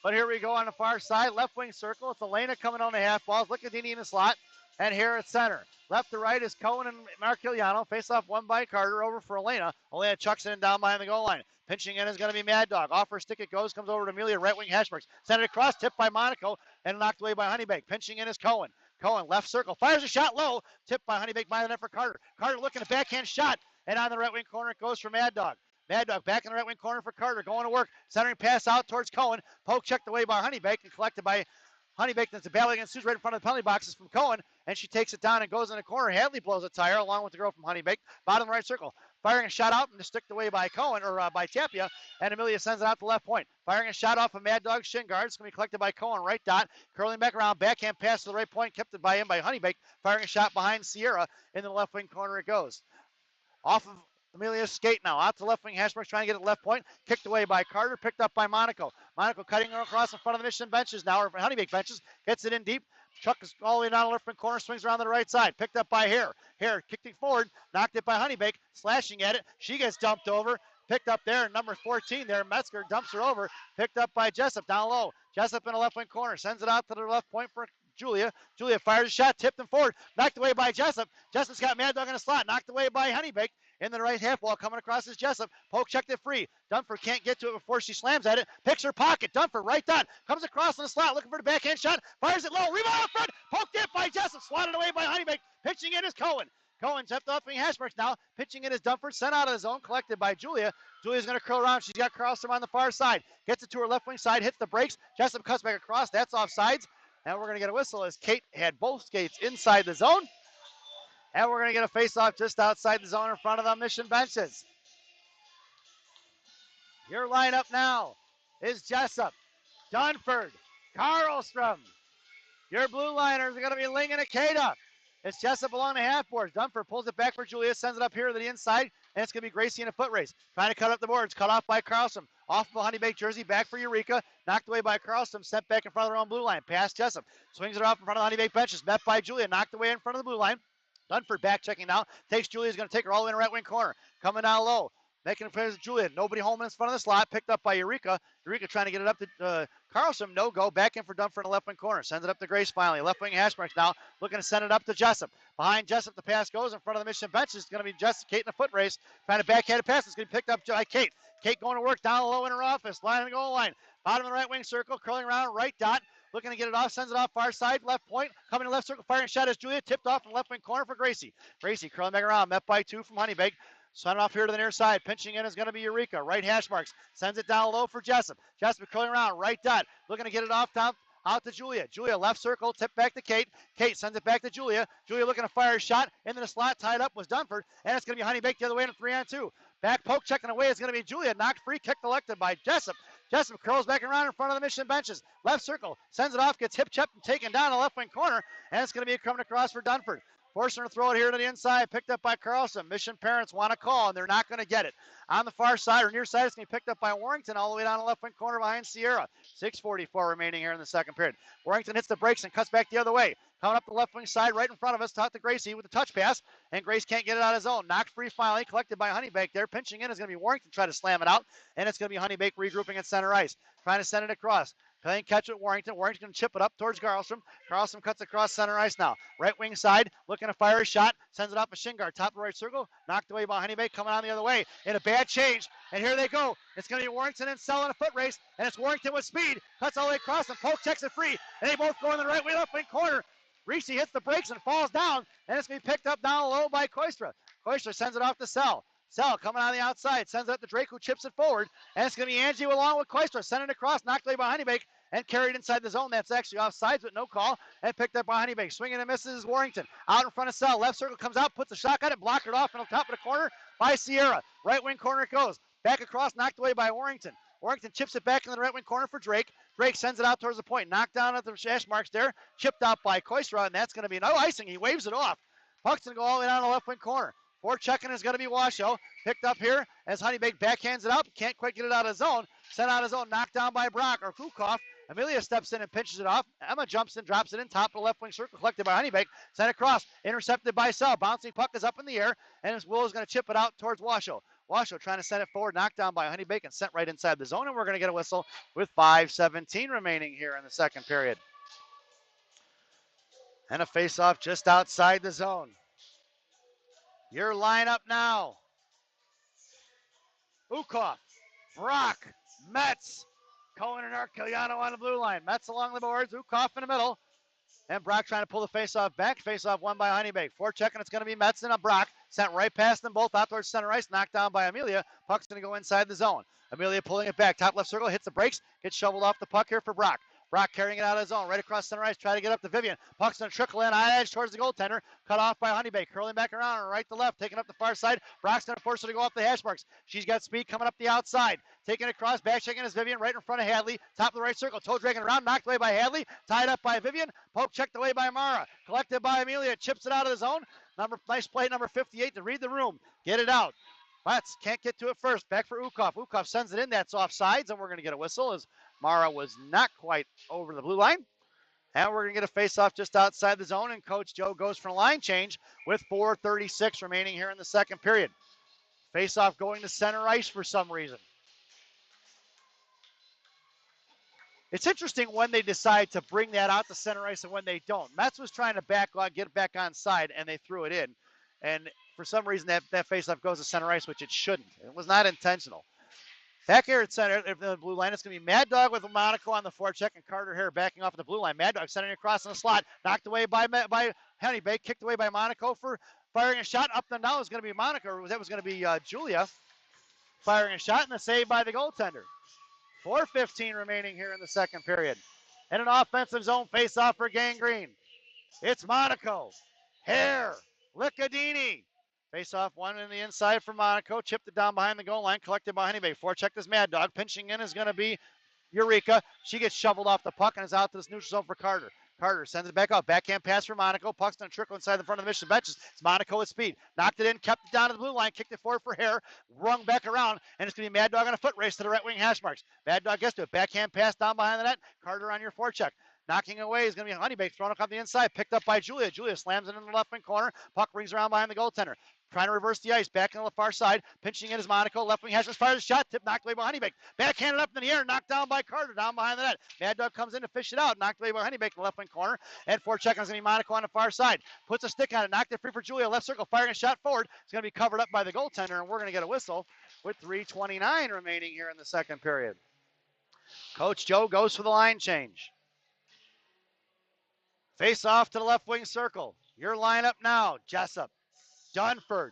But here we go on the far side. Left wing circle. It's Elena coming on the half balls. Liccadini in the slot. And here at center. Left to right is Cohen and Marquiliano. Face off one by Carter over for Elena. Elena chucks it in down behind the goal line. Pinching in is going to be Mad Dog. Off her stick it goes. Comes over to Amelia. Right wing Hashmarks. Sent it across. Tipped by Monaco. And knocked away by Honeybaked. Pinching in is Cohen. Cohen left circle. Fires a shot low. Tipped by Honeybaked by the net for Carter. Carter looking at backhand shot. And on the right wing corner it goes for Mad Dog. Mad Dog back in the right wing corner for Carter. Going to work. Centering pass out towards Cohen. Poke checked away by Honeybaked and collected by Honeybaked. That's a battle against Suze right in front of the penalty boxes from Cohen. And she takes it down and goes in the corner. Hadley blows a tire along with the girl from Honeybaked. Bottom right circle. Firing a shot out and sticked away by Cohen or by Tapia. And Amelia sends it out to left point. Firing a shot off of Mad Dog's shin guard. It's going to be collected by Cohen. Right dot. Curling back around. Backhand pass to the right point. Kept it by him by Honeybaked. Firing a shot behind Sierra. In the left wing corner it goes. Off of Amelia's skate now. Out to left wing. Hashmarks trying to get it left point. Kicked away by Carter. Picked up by Monaco. Monaco cutting her across in front of the Mission benches now. Or Honeybaked benches. Gets it in deep. Chuck is all the way down the left wing corner. Swings around to the right side. Picked up by Hare. Hare kicked it forward. Knocked it by Honeybaked. Slashing at it. She gets dumped over. Picked up there. Number 14 there. Metzger dumps her over. Picked up by Jessup down low. Jessup in the left wing corner. Sends it out to the left point for Julia. Julia fires a shot. Tipped him forward. Knocked away by Jessup. Jessup's got Mad Dog in a slot. Knocked away by Honeybaked. In the right half wall, coming across is Jessup. Poke checked it free. Dunford can't get to it before she slams at it. Picks her pocket. Dunford right dot. Comes across in the slot, looking for the backhand shot. Fires it low. Rebound out front. Poked it by Jessup. Swatted away by Honeybaked. Pitching in is Cohen. Cohen stepped off wing Hashmarks now. Pitching in is Dunford. Sent out of the zone. Collected by Julia. Julia's going to curl around. She's got Carlstrom on the far side. Gets it to her left wing side. Hits the brakes. Jessup cuts back across. That's offsides. And we're going to get a whistle as Kate had both skates inside the zone. And we're going to get a face-off just outside the zone in front of the Mission benches. Your lineup now is Jessup, Dunford, Carlstrom. Your blue liners are going to be Ling and Akeda. It's Jessup along the half boards. Dunford pulls it back for Julia, sends it up here to the inside, and it's going to be Gracie in a foot race. Trying to cut up the boards, cut off by Carlstrom. Off of a Honeybaked jersey, back for Eureka. Knocked away by Carlstrom, sent back in front of their own blue line. Past Jessup. Swings it off in front of the Honeybaked benches. Met by Julia, knocked away in front of the blue line. Dunford back checking now. Takes Julia's going to take her all the way in the right wing corner. Coming down low. Making it for Julia. Nobody home in front of the slot. Picked up by Eureka. Eureka trying to get it up to Carlson. No go. Back in for Dunford in the left wing corner. Sends it up to Grace finally. Left wing hash marks now. Looking to send it up to Jessup. Behind Jessup, the pass goes in front of the Mission bench. It's going to be Jessup, Kate in a foot race. Trying to backhand a pass. It's going to be picked up by Kate. Kate going to work down low in her office. Line of the goal line. Bottom of the right wing circle. Curling around right dot. Looking to get it off. Sends it off far side. Left point. Coming to left circle. Firing shot as Julia. Tipped off in the left wing corner for Gracie. Gracie curling back around. Met by 2 from Honeybake. Send it off here to the near side. Pinching in is going to be Eureka. Right hash marks. Sends it down low for Jessup. Jessup curling around. Right dot. Looking to get it off down out to Julia. Julia left circle. Tip back to Kate. Kate sends it back to Julia. Julia looking to fire a shot. Into the slot. Tied up was Dunford. And it's going to be Honeybake the other way in a 3-on-2. Back poke checking away is going to be Julia. Knocked free. Kick elected by Jessup. Jessup curls back around in front of the Mission benches. Left circle. Sends it off. Gets hip checked and taken down the left wing corner. And it's going to be coming across for Dunford. Forcing her to throw it here to the inside, picked up by Carlson. Mission parents want a call, and they're not going to get it. On the far side or near side, it's going to be picked up by Warrington all the way down the left wing corner behind Sierra. 6:44 remaining here in the second period. Warrington hits the brakes and cuts back the other way. Coming up the left wing side right in front of us, taught to Gracie with the touch pass, and Grace can't get it out of his own. Knocked free finally, collected by Honeybake there. Pinching in is going to be Warrington try to slam it out, and it's going to be Honeybake regrouping at center ice. Trying to send it across. Playing catch with Warrington. Warrington going to chip it up towards Carlstrom. Carlstrom cuts across center ice now. Right wing side, looking to fire a shot. Sends it off a shin guard. Top of the right circle. Knocked away by Honeybake. Coming on the other way. In a bad change. And here they go. It's going to be Warrington and Sell in a foot race. And it's Warrington with speed. Cuts all the way across and Polk checks it free. And they both go in the right wing, left wing corner. Reese hits the brakes and falls down. And it's going to be picked up down low by Koistra. Koistra sends it off to Sell. Sell coming on the outside, sends it to Drake, who chips it forward, and it's going to be Angie along with Koistra, sending it across, knocked away by Honeybake, and carried inside the zone. That's actually offsides, but no call, and picked up by Honeybake. Swinging and misses Warrington. Out in front of Sell, left circle comes out, puts a shot on it, blocked it off in the top of the corner by Sierra. Right wing corner it goes. Back across, knocked away by Warrington. Warrington chips it back in the right wing corner for Drake. Drake sends it out towards the point, knocked down at the hash marks there, chipped out by Koistra, and that's going to be no icing. He waves it off. Puck's going to go all the way down the left wing corner. For checking is going to be Washoe. Picked up here as Honeybake backhands it up. Can't quite get it out of zone. Sent out of zone. Knocked down by Brock or Kukoff. Amelia steps in and pinches it off. Emma jumps in, drops it in. Top of the left wing circle. Collected by Honeybake. Sent across. Intercepted by Sell. Bouncing puck is up in the air. And Willow's going to chip it out towards Washoe. Washoe trying to send it forward. Knocked down by Honeybake and sent right inside the zone. And we're going to get a whistle with 5:17 remaining here in the second period. And a face-off just outside the zone. Your lineup now. Ukoff, Brock, Metz, Cohen and Arciliano on the blue line. Metz along the boards, Ukoff in the middle. And Brock trying to pull the face-off back. Face-off won by Honeybake. Forechecking, it's going to be Metz and a Brock. Sent right past them both out towards center ice. Knocked down by Amelia. Puck's going to go inside the zone. Amelia pulling it back. Top left circle, hits the brakes. Gets shoveled off the puck here for Brock. Brock carrying it out of his zone, right across center ice, try to get up to Vivian. Puck's going to trickle in, high edge towards the goaltender. Cut off by Honeybake, curling back around, right to left, taking up the far side. Brock's going to force her to go off the hash marks. She's got speed coming up the outside. Taking it across, back checking is Vivian, right in front of Hadley. Top of the right circle, toe dragging around, knocked away by Hadley. Tied up by Vivian. Poke checked away by Mara. Collected by Amelia, chips it out of the zone. Nice play, number 58 to read the room. Get it out. Let's can't get to it first. Back for Ukoff. Ukoff sends it in. That's offsides, and we're going to get a whistle as Mara was not quite over the blue line. And we're going to get a face-off just outside the zone, and Coach Joe goes for a line change with 4:36 remaining here in the second period. Face-off going to center ice for some reason. It's interesting when they decide to bring that out to center ice and when they don't. Metz was trying to get it back on side, and they threw it in. And for some reason, that face-off goes to center ice, which it shouldn't. It was not intentional. Back here at center, the blue line, it's going to be Mad Dog with Monaco on the forecheck and Carter here backing off the blue line. Mad Dog sending it across in the slot, knocked away by Honeybake, kicked away by Monaco for firing a shot. Up and down is going to be Monaco. That was going to be Julia firing a shot, and the save by the goaltender. 4:15 remaining here in the second period. And an offensive zone face-off for Gangrene. It's Monaco, Hare, Liccadini. Face-off one in the inside for Monaco. Chipped it down behind the goal line. Collected by Honeybake. Forecheck is Mad Dog. Pinching in is going to be Eureka. She gets shoveled off the puck and is out to this neutral zone for Carter. Carter sends it back out. Backhand pass for Monaco. Puck's going to trickle inside the front of the Mission benches. It's Monaco with speed. Knocked it in. Kept it down to the blue line. Kicked it forward for Hare. Rung back around. And it's going to be Mad Dog on a foot race to the right wing hash marks. Mad Dog gets to it. Backhand pass down behind the net. Carter on your forecheck. Knocking away is going to be Honeybake, thrown up the inside, picked up by Julia. Julia slams it in the left wing corner. Puck rings around behind the goaltender. Trying to reverse the ice, back on the far side, pinching in is Monaco. Left wing Hashmarks fires a shot, tip knocked away by Honeybake. Backhanded up in the air, knocked down by Carter, down behind the net. Mad Dog comes in to fish it out, knocked away by Honeybake in the left wing corner. And forecheck is going to be Monaco on the far side. Puts a stick on it, knocked it free for Julia. Left circle, firing a shot forward. It's going to be covered up by the goaltender, and we're going to get a whistle with 3:29 remaining here in the second period. Coach Joe goes for the line change. Face off to the left wing circle. Your lineup now, Jessup, Dunford,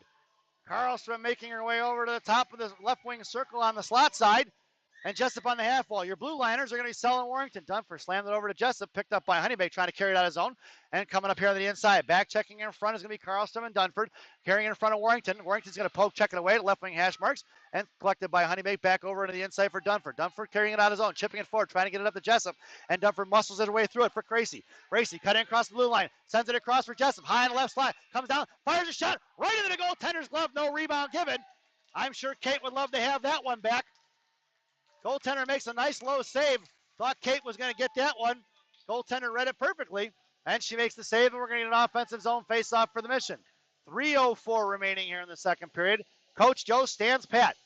Karlstrom making her way over to the top of the left wing circle on the slot side, and Jessup on the half wall. Your blue liners are going to be Selling Warrington. Dunford slammed it over to Jessup, picked up by Honeybake, trying to carry it out his own, and coming up here on the inside. Back checking in front is going to be Karlstrom and Dunford, carrying in front of Warrington. Warrington's going to poke, check it away to left wing hash marks, and collected by Honeybake back over to the inside for Dunford. Dunford carrying it out his own, chipping it forward, trying to get it up to Jessup, and Dunford muscles it away through it for Gracie. Gracie cutting across the blue line, sends it across for Jessup, high on the left slot, comes down, fires a shot, right into the goaltender's glove, no rebound given. I'm sure Kate would love to have that one back. Goaltender makes a nice low save. Thought Kate was going to get that one. Goaltender read it perfectly, and she makes the save, and we're going to get an offensive zone face-off for the Mission. 3:04 remaining here in the second period. Coach Joe stands pat.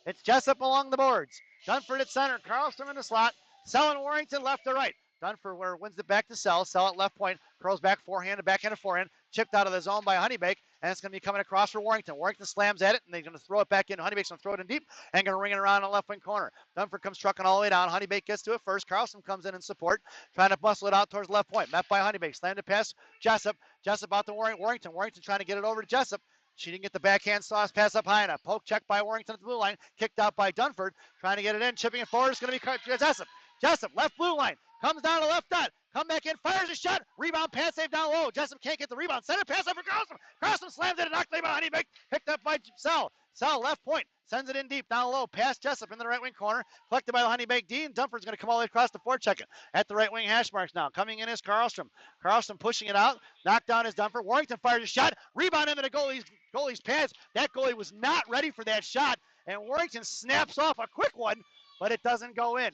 It's Jessup along the boards. Dunford at center. Karlstrom in the slot. Selling Warrington left to right. Dunford wins it back to Sell. Sell at left point. Curls back forehand to backhand to forehand. Chipped out of the zone by Honeybake. And it's going to be coming across for Warrington. Warrington slams at it, and they're going to throw it back in. Honeybake's going to throw it in deep and going to ring it around the left wing corner. Dunford comes trucking all the way down. Honeybake gets to it first. Karlstrom comes in support, trying to muscle it out towards left point. Met by Honeybake. Slammed it past Jessup. Jessup out to Warrington. Warrington trying to get it over to Jessup. She didn't get the backhand sauce pass up high enough. Poke check by Warrington at the blue line. Kicked out by Dunford. Trying to get it in. Chipping it forward. It's going to be Jessup. Jessup, left blue line. Comes down to left dot. Come back in. Fires a shot. Rebound pass save down low. Jessup can't get the rebound. Center pass up for Karlstrom. Karlstrom slams it and knocked away by Honeybake. Picked up by Sell. Sell left point. Sends it in deep down low. Past Jessup in the right wing corner. Collected by the Honeybake D. And Dunford's going to come all the way across the forecheck it. At the right wing hash marks now. Coming in is Karlstrom. Karlstrom pushing it out. Knocked down is Dunford. Warrington fires a shot. Rebound into the goalie's pads. That goalie was not ready for that shot. And Warrington snaps off a quick one, but it doesn't go in.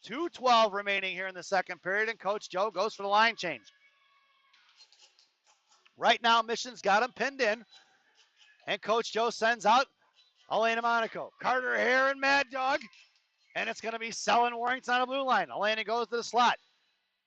2:12 remaining here in the second period, and Coach Joe goes for the line change. Right now, Mission's got him pinned in, and Coach Joe sends out Elena Monaco. Carter Hare and Mad Dog, and it's going to be Selling Warrington on the blue line. Elena goes to the slot.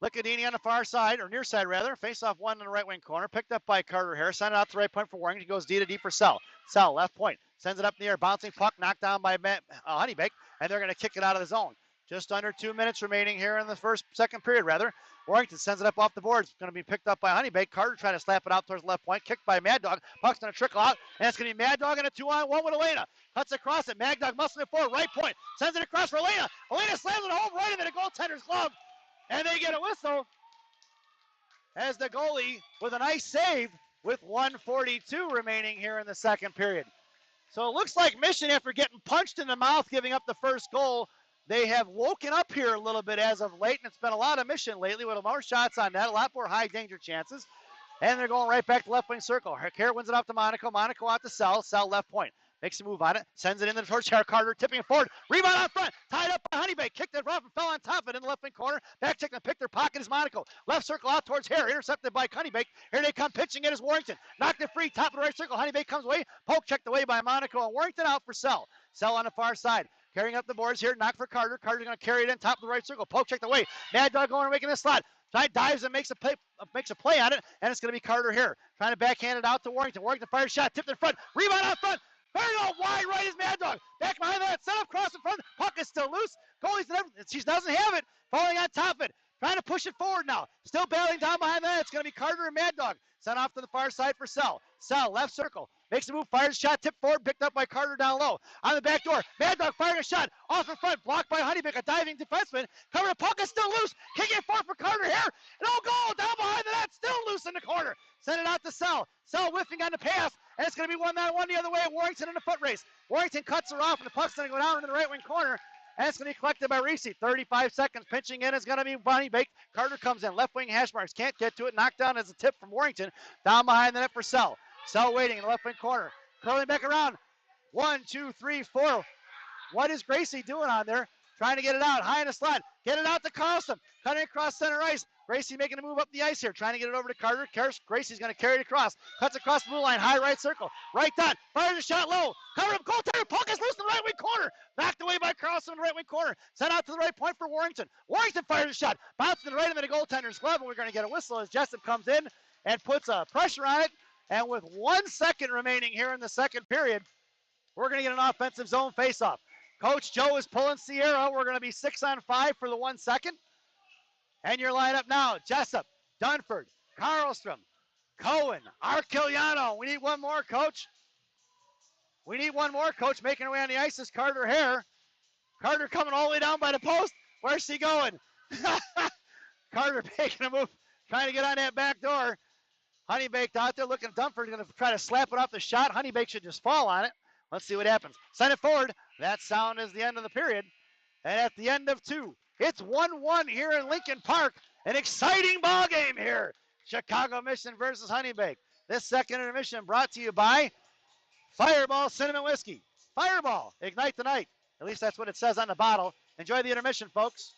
Lickadini on the far side, or near side rather. Face off one in the right wing corner. Picked up by Carter Hare. Sent it out to the right point for Warrington. He goes D to D for Sell. Sell, left point. Sends it up in the air. Bouncing puck, knocked down by Honeybake, and they're going to kick it out of the zone. Just under 2 minutes remaining here in the second period, rather. Warrington sends it up off the boards. It's going to be picked up by Honeybake. Carter trying to slap it out towards the left point. Kicked by Mad Dog. Puck's going to trickle out, and it's going to be Mad Dog and a 2-on-1 with Elena. Cuts across it. Mad Dog muscling it forward. Right point. Sends it across for Elena. Elena slams it home right into the goaltender's glove, and they get a whistle as the goalie with a nice save with 1:42 remaining here in the second period. So it looks like Mission, after getting punched in the mouth, giving up the first goal, they have woken up here a little bit as of late, and it's been a lot of Mission lately with more shots on net, a lot more high danger chances. And they're going right back to left wing circle. Hare wins it off to Monaco. Monaco out to Sell. Sell left point. Makes a move on it. Sends it in towards Carter, tipping it forward. Rebound out front. Tied up by Honeybake. Kicked it off and fell on top of it in the left wing corner. Back check and picked their pocket is Monaco. Left circle out towards Hare. Intercepted by Honeybake. Here they come pitching it is Warrington. Knocked it free. Top of the right circle. Honeybake comes away. Poke checked away by Monaco. And Warrington out for Sell. Sell on the far side. Carrying up the boards here. Knock for Carter. Carter's going to carry it in. Top of the right circle. Poke checked away. Mad Dog going and making a slot. Dives and makes a play on it. And it's going to be Carter here. Trying to backhand it out to Warrington. Warrington fires shot. Tipped in front. Rebound out front. Very low, wide right is Mad Dog. Back behind that, set up, cross in front. Puck is still loose. Goalie's never, she doesn't have it. Falling on top of it. Trying to push it forward now. Still battling down behind that. It's going to be Carter and Mad Dog. Sent off to the far side for Sell. Sell, left circle. Makes a move, fires a shot, tipped forward, picked up by Carter down low. On the back door, Mad Dog firing a shot. Off in front, blocked by Honeybake, a diving defenseman. Cover the puck is still loose. Kicking it forward for Carter here. No goal, down behind the net, still loose in the corner. Send it out to Sell. Sell whiffing on the pass. And it's going to be 1-on-1 the other way. Warrington in the foot race. Warrington cuts her off, and the puck's going to go down into the right wing corner. And it's going to be collected by Reese. 35 seconds. Pinching in is going to be Honeybake. Carter comes in. Left wing hash marks. Can't get to it. Knocked down as a tip from Warrington. Down behind the net for Sell. Sell waiting in the left wing corner. Curling back around. 1, 2, 3, 4. What is Gracie doing on there? trying to get it out, high in the slot. Get it out to Carlson, cutting across center ice. Gracie making a move up the ice here, trying to get it over to Carter. Gracie's going to carry it across. Cuts across the blue line, high right circle. Right dot, fires a shot low. Cover up, goaltender, puck is loose in the right wing corner. Knocked away by Carlson in the right wing corner. Sent out to the right point for Warrington. Warrington fires a shot. Bounces to the right of the goaltender's glove, and we're going to get a whistle as Jessup comes in and puts pressure on it. And with 1 second remaining here in the second period, we're going to get an offensive zone faceoff. Coach Joe is pulling Sierra. We're going to be 6-on-5 for the 1 second. And your lineup now, Jessup, Dunford, Karlstrom, Cohen, Arquillano. We need one more, Coach. We need one more, Coach. Making her way on the ice is Carter Hare. Carter coming all the way down by the post. Where's she going? Carter making a move, trying to get on that back door. Honeybake out there looking. Dunford going to try to slap it off the shot. Honeybake should just fall on it. Let's see what happens. Send it forward. That sound is the end of the period. And at the end of 2, it's 1-1 here in Lincoln Park. An exciting ball game here. Chicago Mission versus Honeybake. This second intermission brought to you by Fireball Cinnamon Whiskey. Fireball, ignite the night. At least that's what it says on the bottle. Enjoy the intermission, folks.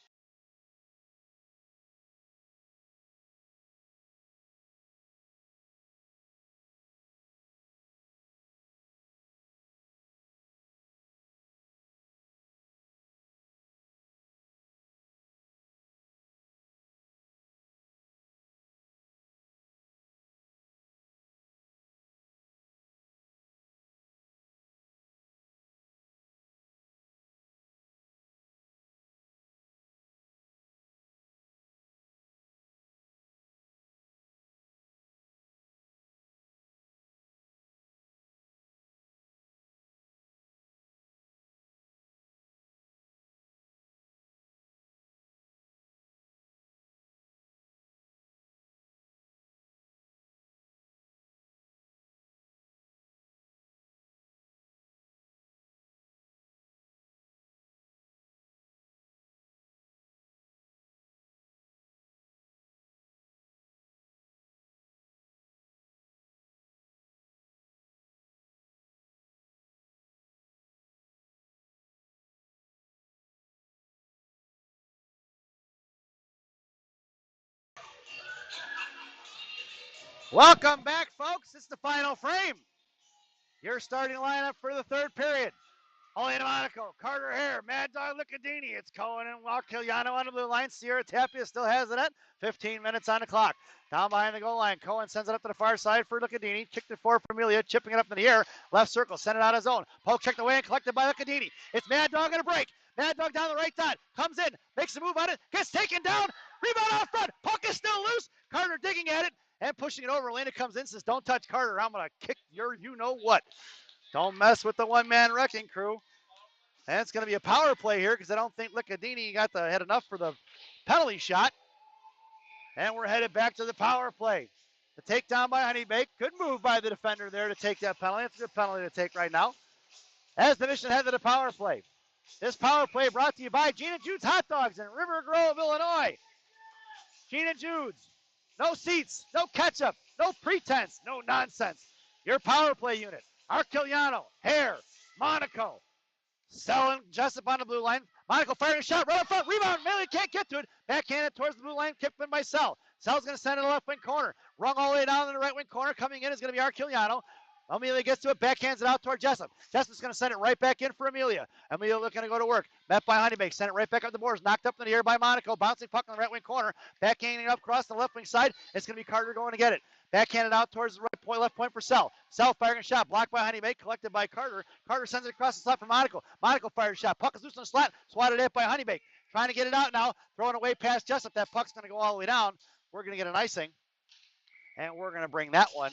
Welcome back, folks. It's the final frame. Your starting lineup for the third period. Olena Monaco, Carter Hare, Mad Dog Licadini. It's Cohen and Arquillano on the blue line. Sierra Tapia still has it at 15 minutes on the clock. Down behind the goal line, Cohen sends it up to the far side for Licadini. Kicked it forward for Amelia, chipping it up in the air. Left circle, send it out of zone. Poke checked away and collected by Licadini. It's Mad Dog on a break. Mad Dog down the right dot. Comes in, makes a move on it, gets taken down. Rebound out front. Puck is still loose. Carter digging at it and pushing it over. Elena comes in, says, don't touch Carter. I'm going to kick your you-know-what. Don't mess with the one-man wrecking crew. And it's going to be a power play here because I don't think Licadini had enough for the penalty shot. And we're headed back to the power play. The takedown by Honeybake. Good move by the defender there to take that penalty. It's a good penalty to take right now. As the Mission head to the power play. This power play brought to you by Gina Jude's Hot Dogs in River Grove, Illinois. Gina Jude's. No seats, no ketchup, no pretense, no nonsense. Your power play unit. Arquillano, Hare, Monaco. Selling Jessup on the blue line. Monaco firing a shot right up front. Rebound. Amelia can't get to it. Backhanded towards the blue line. Kicked in by Sell. Sell's going to send it to the left wing corner. Rung all the way down in the right wing corner. Coming in is going to be Arquillano. Amelia gets to it. Backhands it out toward Jessup. Jessup's going to send it right back in for Amelia. Amelia looking to go to work. Met by Honeybake. Sent it right back up the boards. Knocked up in the air by Monaco. Bouncing puck on the right wing corner. Backhanding it up across the left wing side. It's going to be Carter going to get it. Backhanded out towards the right point, left point for Sell. Sell firing a shot, blocked by Honeybake, collected by Carter. Carter sends it across the slot for Monaco. Monaco fires a shot. Puck is loose on the slot, swatted at by Honeybake. Trying to get it out now, throwing away past Jessup. That puck's going to go all the way down. We're going to get an icing, and we're going to bring that one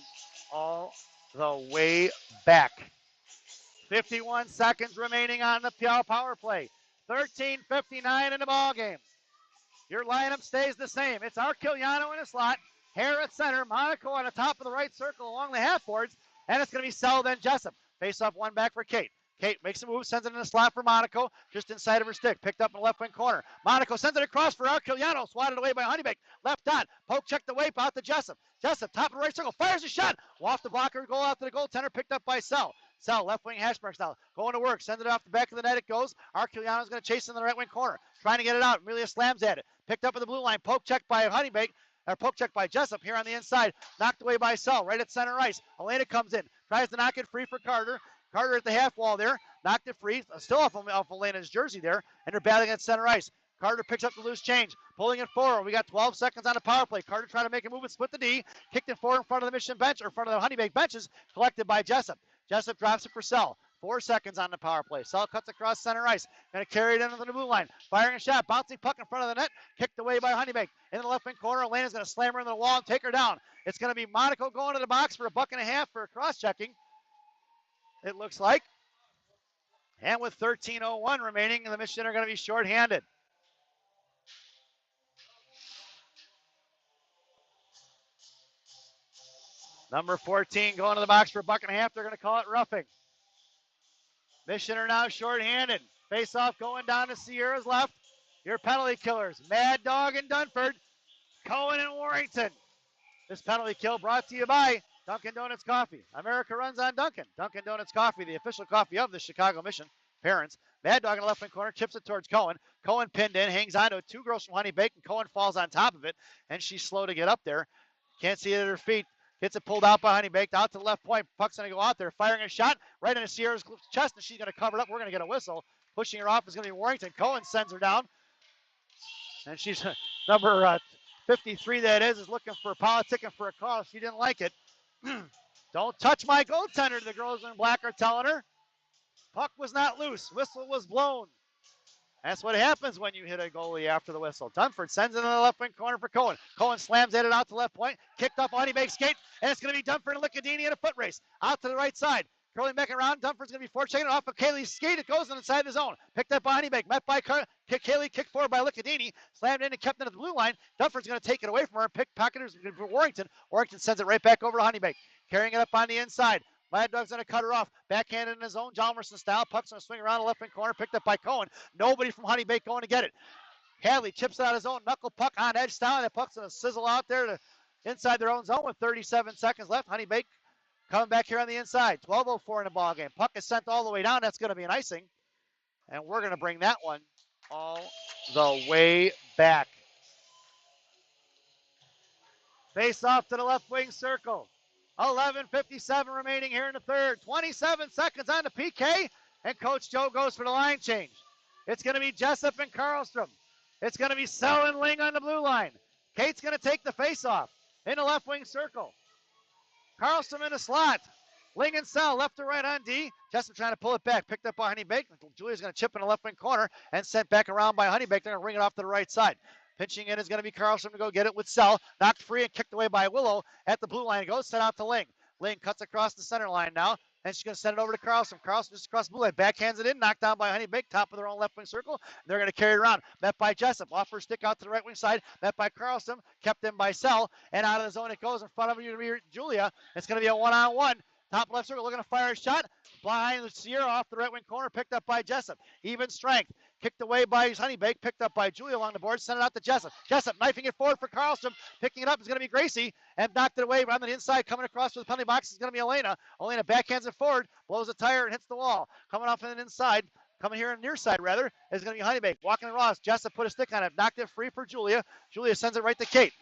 all the way back. 51 seconds remaining on the power play. 13:59 in the ball game. Your lineup stays the same. It's Arquillano in the slot. Hare at center, Monaco on the top of the right circle along the half boards, and it's going to be Sell then Jessup. Face off one back for Kate. Kate makes a move, sends it in the slot for Monaco, just inside of her stick, picked up in the left wing corner. Monaco sends it across for Arquillano, swatted away by Honeybake. Left dot, poke checked the way out to Jessup. Jessup, top of the right circle, fires a shot. Off the blocker, goal out to the goaltender, picked up by Sell. Sell, left wing hash marks now. Going to work. Sends it off the back of the net. It goes. Arculiano's going to chase in the right wing corner. Trying to get it out. Amelia slams at it. Picked up at the blue line. Poke check by Honeybake. Or poke check by Jessup here on the inside. Knocked away by Sell. Right at center ice. Elena comes in. Tries to knock it free for Carter. Carter at the half wall there. Knocked it free. Still off Elena's jersey there. And they're battling at center ice. Carter picks up the loose change, pulling it forward. We got 12 seconds on the power play. Carter trying to make a move and split the D. Kicked it forward in front of the Mission bench, or in front of the Honeybake benches, collected by Jessup. Jessup drops it for Sell. 4 seconds on the power play. Sell cuts across center ice. Going to carry it into the blue line. Firing a shot. Bouncing puck in front of the net. Kicked away by Honeybake. In the left wing corner, Elena's going to slam her into the wall and take her down. It's going to be Monaco going to the box for $1.50 for cross-checking. It looks like. And with 13:01 remaining, the Mission are going to be shorthanded. Number 14 going to the box for $1.50. They're going to call it roughing. Mission are now shorthanded. Face-off going down to Sierra's left. Your penalty killers, Mad Dog and Dunford, Cohen and Warrington. This penalty kill brought to you by Dunkin' Donuts Coffee. America runs on Dunkin'. Dunkin' Donuts Coffee, the official coffee of the Chicago Mission. Parents. Mad Dog in the left wing corner, chips it towards Cohen. Cohen pinned in, hangs on to it. 2 girls from Honeybake, and Cohen falls on top of it, and she's slow to get up there. Can't see it at her feet. Gets it pulled out by Honeybake, out to the left point. Puck's going to go out there, firing a shot right into Sierra's chest, and she's going to cover it up. We're going to get a whistle. Pushing her off is going to be Warrington. Cohen sends her down, and she's number 53, that is looking for politicking for a call. She didn't like it. Don't touch my goaltender, the girls in black are telling her. Puck was not loose. Whistle was blown. That's what happens when you hit a goalie after the whistle. Dunford sends it in the left wing corner for Cohen. Cohen slams it out to left point. Kicked up Honeybake's skate. And it's going to be Dunford and Licadini in a foot race. Out to the right side. Curling back around. Dunford's going to be forechecking it off of Kaylee's skate. It goes inside the zone. Picked up by Honeybake. Met by Kaylee. Kicked forward by Licadini. Slammed in and kept it at the blue line. Dunford's going to take it away from her and pickpocket it for Warrington. Warrington sends it right back over to Honeybake. Carrying it up on the inside. Mad Dog's going to cut her off. Backhanded in his own Jalmerson style. Puck's going to swing around the left wing corner. Picked up by Cohen. Nobody from Honeybake going to get it. Hadley chips it out his own knuckle puck on edge style. That puck's going to sizzle out there to inside their own zone with 37 seconds left. Honeybake coming back here on the inside. 12:04 in the ball game. Puck is sent all the way down. That's going to be an icing. And we're going to bring that one all the way back. Face off to the left wing circle. 11:57 remaining here in the third. 27 seconds on the PK, and Coach Joe goes for the line change. It's going to be Jessup and Karlstrom. It's going to be Sell and Ling on the blue line. Kate's going to take the face-off in the left wing circle. Karlstrom in the slot. Ling and Sell left to right on D. Jessup trying to pull it back. Picked up by Honeybake. Julia's going to chip in the left wing corner and sent back around by Honeybake. They're going to ring it off to the right side. Pinching in is going to be Karlstrom to go get it with Sell. Knocked free and kicked away by Willow at the blue line. It goes, sent out to Ling. Ling cuts across the center line now, and she's going to send it over to Karlstrom. Karlstrom just across the blue line. Backhands it in, knocked down by Honeybake, top of their own left wing circle. They're going to carry it around. Met by Jessup. Off her stick out to the right wing side. Met by Karlstrom. Kept in by Sell. And out of the zone it goes in front of Julia. It's going to be a one-on-one. Top left circle looking to fire a shot. Behind the Sierra off the right wing corner. Picked up by Jessup. Even strength. Kicked away by Honeybake. Picked up by Julia along the board. Sent it out to Jessup. Jessup knifing it forward for Karlstrom. Picking it up is going to be Gracie. And knocked it away on the inside. Coming across to the penalty box is going to be Elena. Elena backhands it forward. Blows a tire and hits the wall. Coming off on the inside. Coming here on the near side, rather, is going to be Honeybake. Walking across. Jessup put a stick on it. Knocked it free for Julia. Julia sends it right to Kate.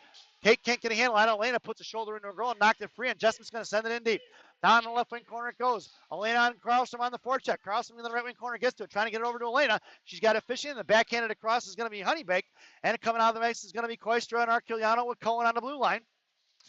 Kate can't get a handle on it. Elena puts a shoulder into a girl and knocked it free, and Jessup's going to send it in deep. Down the left wing corner it goes. Elena on Karlstrom on the forecheck. Karlstrom in the right wing corner gets to it, trying to get it over to Elena. She's got it fishing, and the backhanded across is going to be Honeybake, and coming out of the ice is going to be Koistra and Arculiano with Cohen on the blue line.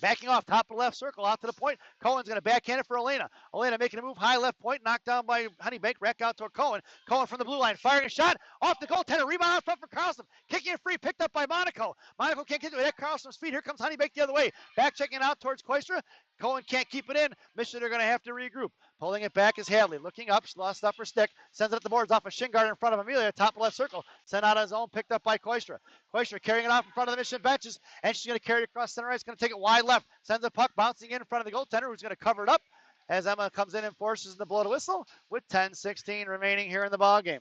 Backing off, top of the left circle, out to the point. Cohen's going to backhand it for Elena. Elena making a move, high left point, knocked down by Honeybake, rack out toward Cohen. Cohen from the blue line, firing a shot, off the goaltender, rebound out front for Karlstrom. Kicking it free, picked up by Monaco. Monaco can't get to it at Karlstrom's feet. Here comes Honeybake the other way. Back checking out towards Koistra. Cohen can't keep it in. Mission are going to have to regroup. Pulling it back is Hadley. Looking up, she lost off her stick. Sends it up the boards off of Shingard in front of Amelia. Top left circle. Sent out of his own, picked up by Koistra. Koistra carrying it off in front of the Mission benches. And she's going to carry it across center ice. Going to take it wide left. Sends the puck bouncing in front of the goaltender, who's going to cover it up as Emma comes in and forces the blow to whistle with 10:16 remaining here in the ballgame.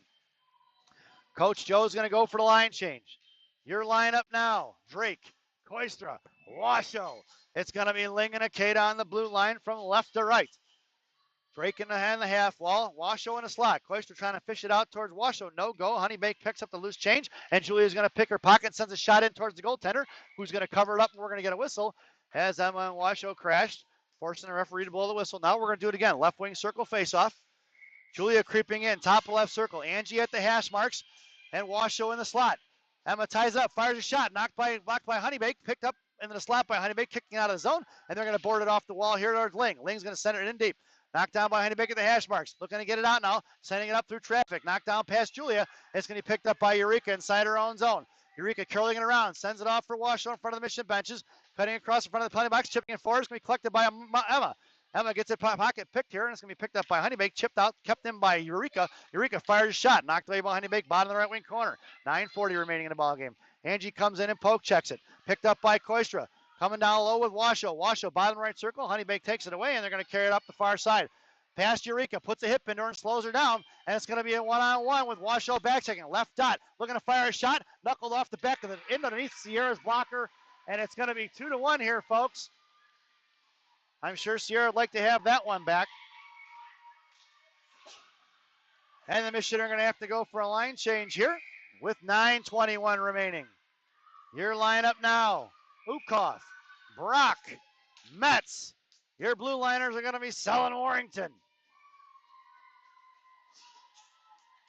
Coach Joe's going to go for the line change. Your lineup now. Drake, Koistra, Washoe. It's going to be Ling and Akeda on the blue line from left to right. Break in the half wall. Washoe in a slot. Cloister trying to fish it out towards Washoe. No go. Honeybake picks up the loose change, and Julia's going to pick her pocket, sends a shot in towards the goaltender, who's going to cover it up, and we're going to get a whistle as Emma and Washoe crashed, forcing the referee to blow the whistle. Now we're going to do it again. Left wing circle face-off. Julia creeping in, top of left circle. Angie at the hash marks, and Washoe in the slot. Emma ties up, fires a shot, blocked by Honeybake, picked up into the slot by Honeybake, kicking out of the zone, and they're going to board it off the wall here towards Ling. Ling's going to send it in deep. Knocked down by Honeybake at the hash marks. Looking to get it out now. Sending it up through traffic. Knocked down past Julia. It's going to be picked up by Eureka inside her own zone. Eureka curling it around. Sends it off for Washoe in front of the Mission benches. Cutting across in front of the penalty box. Chipping it forward. It's going to be collected by Emma. Emma gets it pocket picked here, and it's going to be picked up by Honeybake. Chipped out. Kept in by Eureka. Eureka fires a shot. Knocked away by Honeybake. Bottom of the right wing corner. 9:40 remaining in the ball game. Angie comes in and poke checks it. Picked up by Koistra. Coming down low with Washoe. Washoe bottom right circle. Honeybake takes it away, and they're going to carry it up the far side. Past Eureka, puts a hip into her and slows her down, and it's going to be a one-on-one with Washoe back checking. Left dot, looking to fire a shot, knuckled off the back of the in underneath Sierra's blocker, and it's going to be 2-1 here, folks. I'm sure Sierra would like to have that one back. And the Mission are going to have to go for a line change here with 9:21 remaining. Your lineup now, Ukoff, Brock, Metz. Your blue liners are going to be Selling Warrington.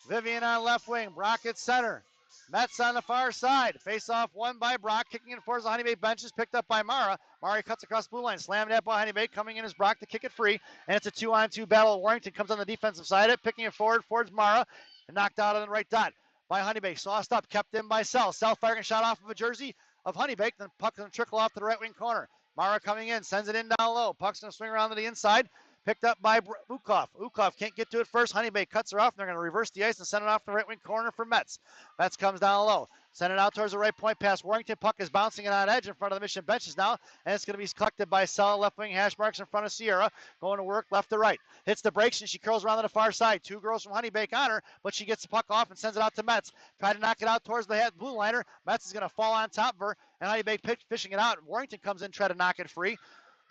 Vivian on left wing, Brock at center. Metz on the far side. Face off won by Brock, kicking it towards the Honeybake benches, picked up by Mara. Mara cuts across the blue line, slammed at by Honeybake, coming in as Brock to kick it free, and it's a 2-on-2 battle. Warrington comes on the defensive side, picking it forward towards Mara, and knocked out on the right dot by Honeybake. Sauced up, kept in by Sell. Sell firing a shot off of a jersey of Honeybake, then puck going to trickle off to the right wing corner. Mara coming in, sends it in down low. Puck's going to swing around to the inside. Picked up by Ukoff. Ukoff can't get to it first. Honeybake cuts her off, and they're going to reverse the ice and send it off the right wing corner for Metz. Metz comes down low. Send it out towards the right point past Warrington. Puck is bouncing it on edge in front of the Mission benches now, and it's going to be collected by Sell, left wing hash marks in front of Sierra. Going to work left to right. Hits the brakes, and she curls around to the far side. Two girls from Honeybake on her, but she gets the puck off and sends it out to Metz. Try to knock it out towards the head blue liner. Metz is going to fall on top of her, and Honeybake fishing it out. Warrington comes in, try to knock it free.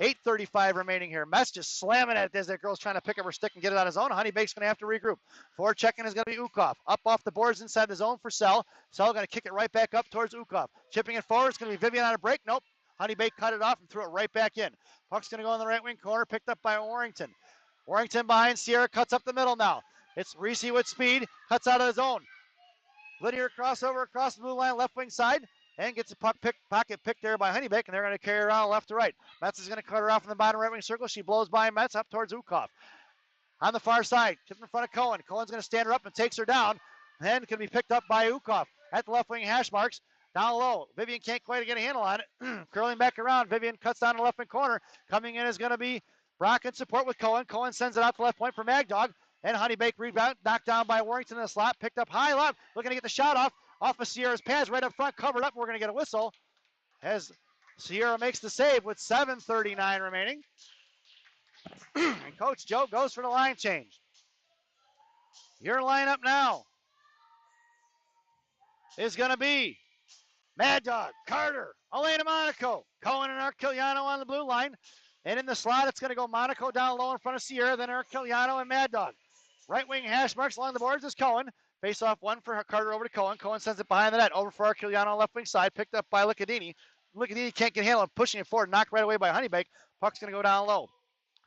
8:35 remaining here. Metz just slamming at it as that girl's trying to pick up her stick and get it on his own. Honeybake's going to have to regroup. Forward checking is going to be Ukoff. Up off the boards inside the zone for Sell. Sell going to kick it right back up towards Ukoff. Chipping it forward. It's going to be Vivian on a break. Nope. Honeybake cut it off and threw it right back in. Puck's going to go in the right wing corner. Picked up by Warrington. Warrington behind Sierra. Cuts up the middle now. It's Reese with speed. Cuts out of the zone. Linear crossover across the blue line left wing side. And gets a pocket picked there by Honeybake, and they're going to carry her around left to right. Metz is going to cut her off in the bottom right wing circle. She blows by Metz up towards Ukoff. On the far side, tipped in front of Cohen. Cohen's going to stand her up and takes her down. And can be picked up by Ukoff at the left wing hash marks. Down low. Vivian can't quite get a handle on it. Curling back around. Vivian cuts down the left wing corner. Coming in is going to be Brock in support with Cohen. Cohen sends it out to left point for Magdog. And Honeybake rebound, knocked down by Warrington in the slot. Picked up high left. Looking to get the shot off. Off of Sierra's pads, right up front, covered up. We're going to get a whistle as Sierra makes the save with 7:39 remaining. And Coach Joe goes for the line change. Your lineup now is going to be Mad Dog, Carter, Elena Monaco, Cohen and Arquiliano on the blue line. And in the slot, it's going to go Monaco down low in front of Sierra, then Arquiliano and Mad Dog. Right wing hash marks along the boards is Cohen. Face off one for Carter over to Cohen. Cohen sends it behind the net. Over for Arquiliano on left wing side. Picked up by Licadini. Licadini can't get handled. Pushing it forward. Knocked right away by Honeybake. Puck's going to go down low.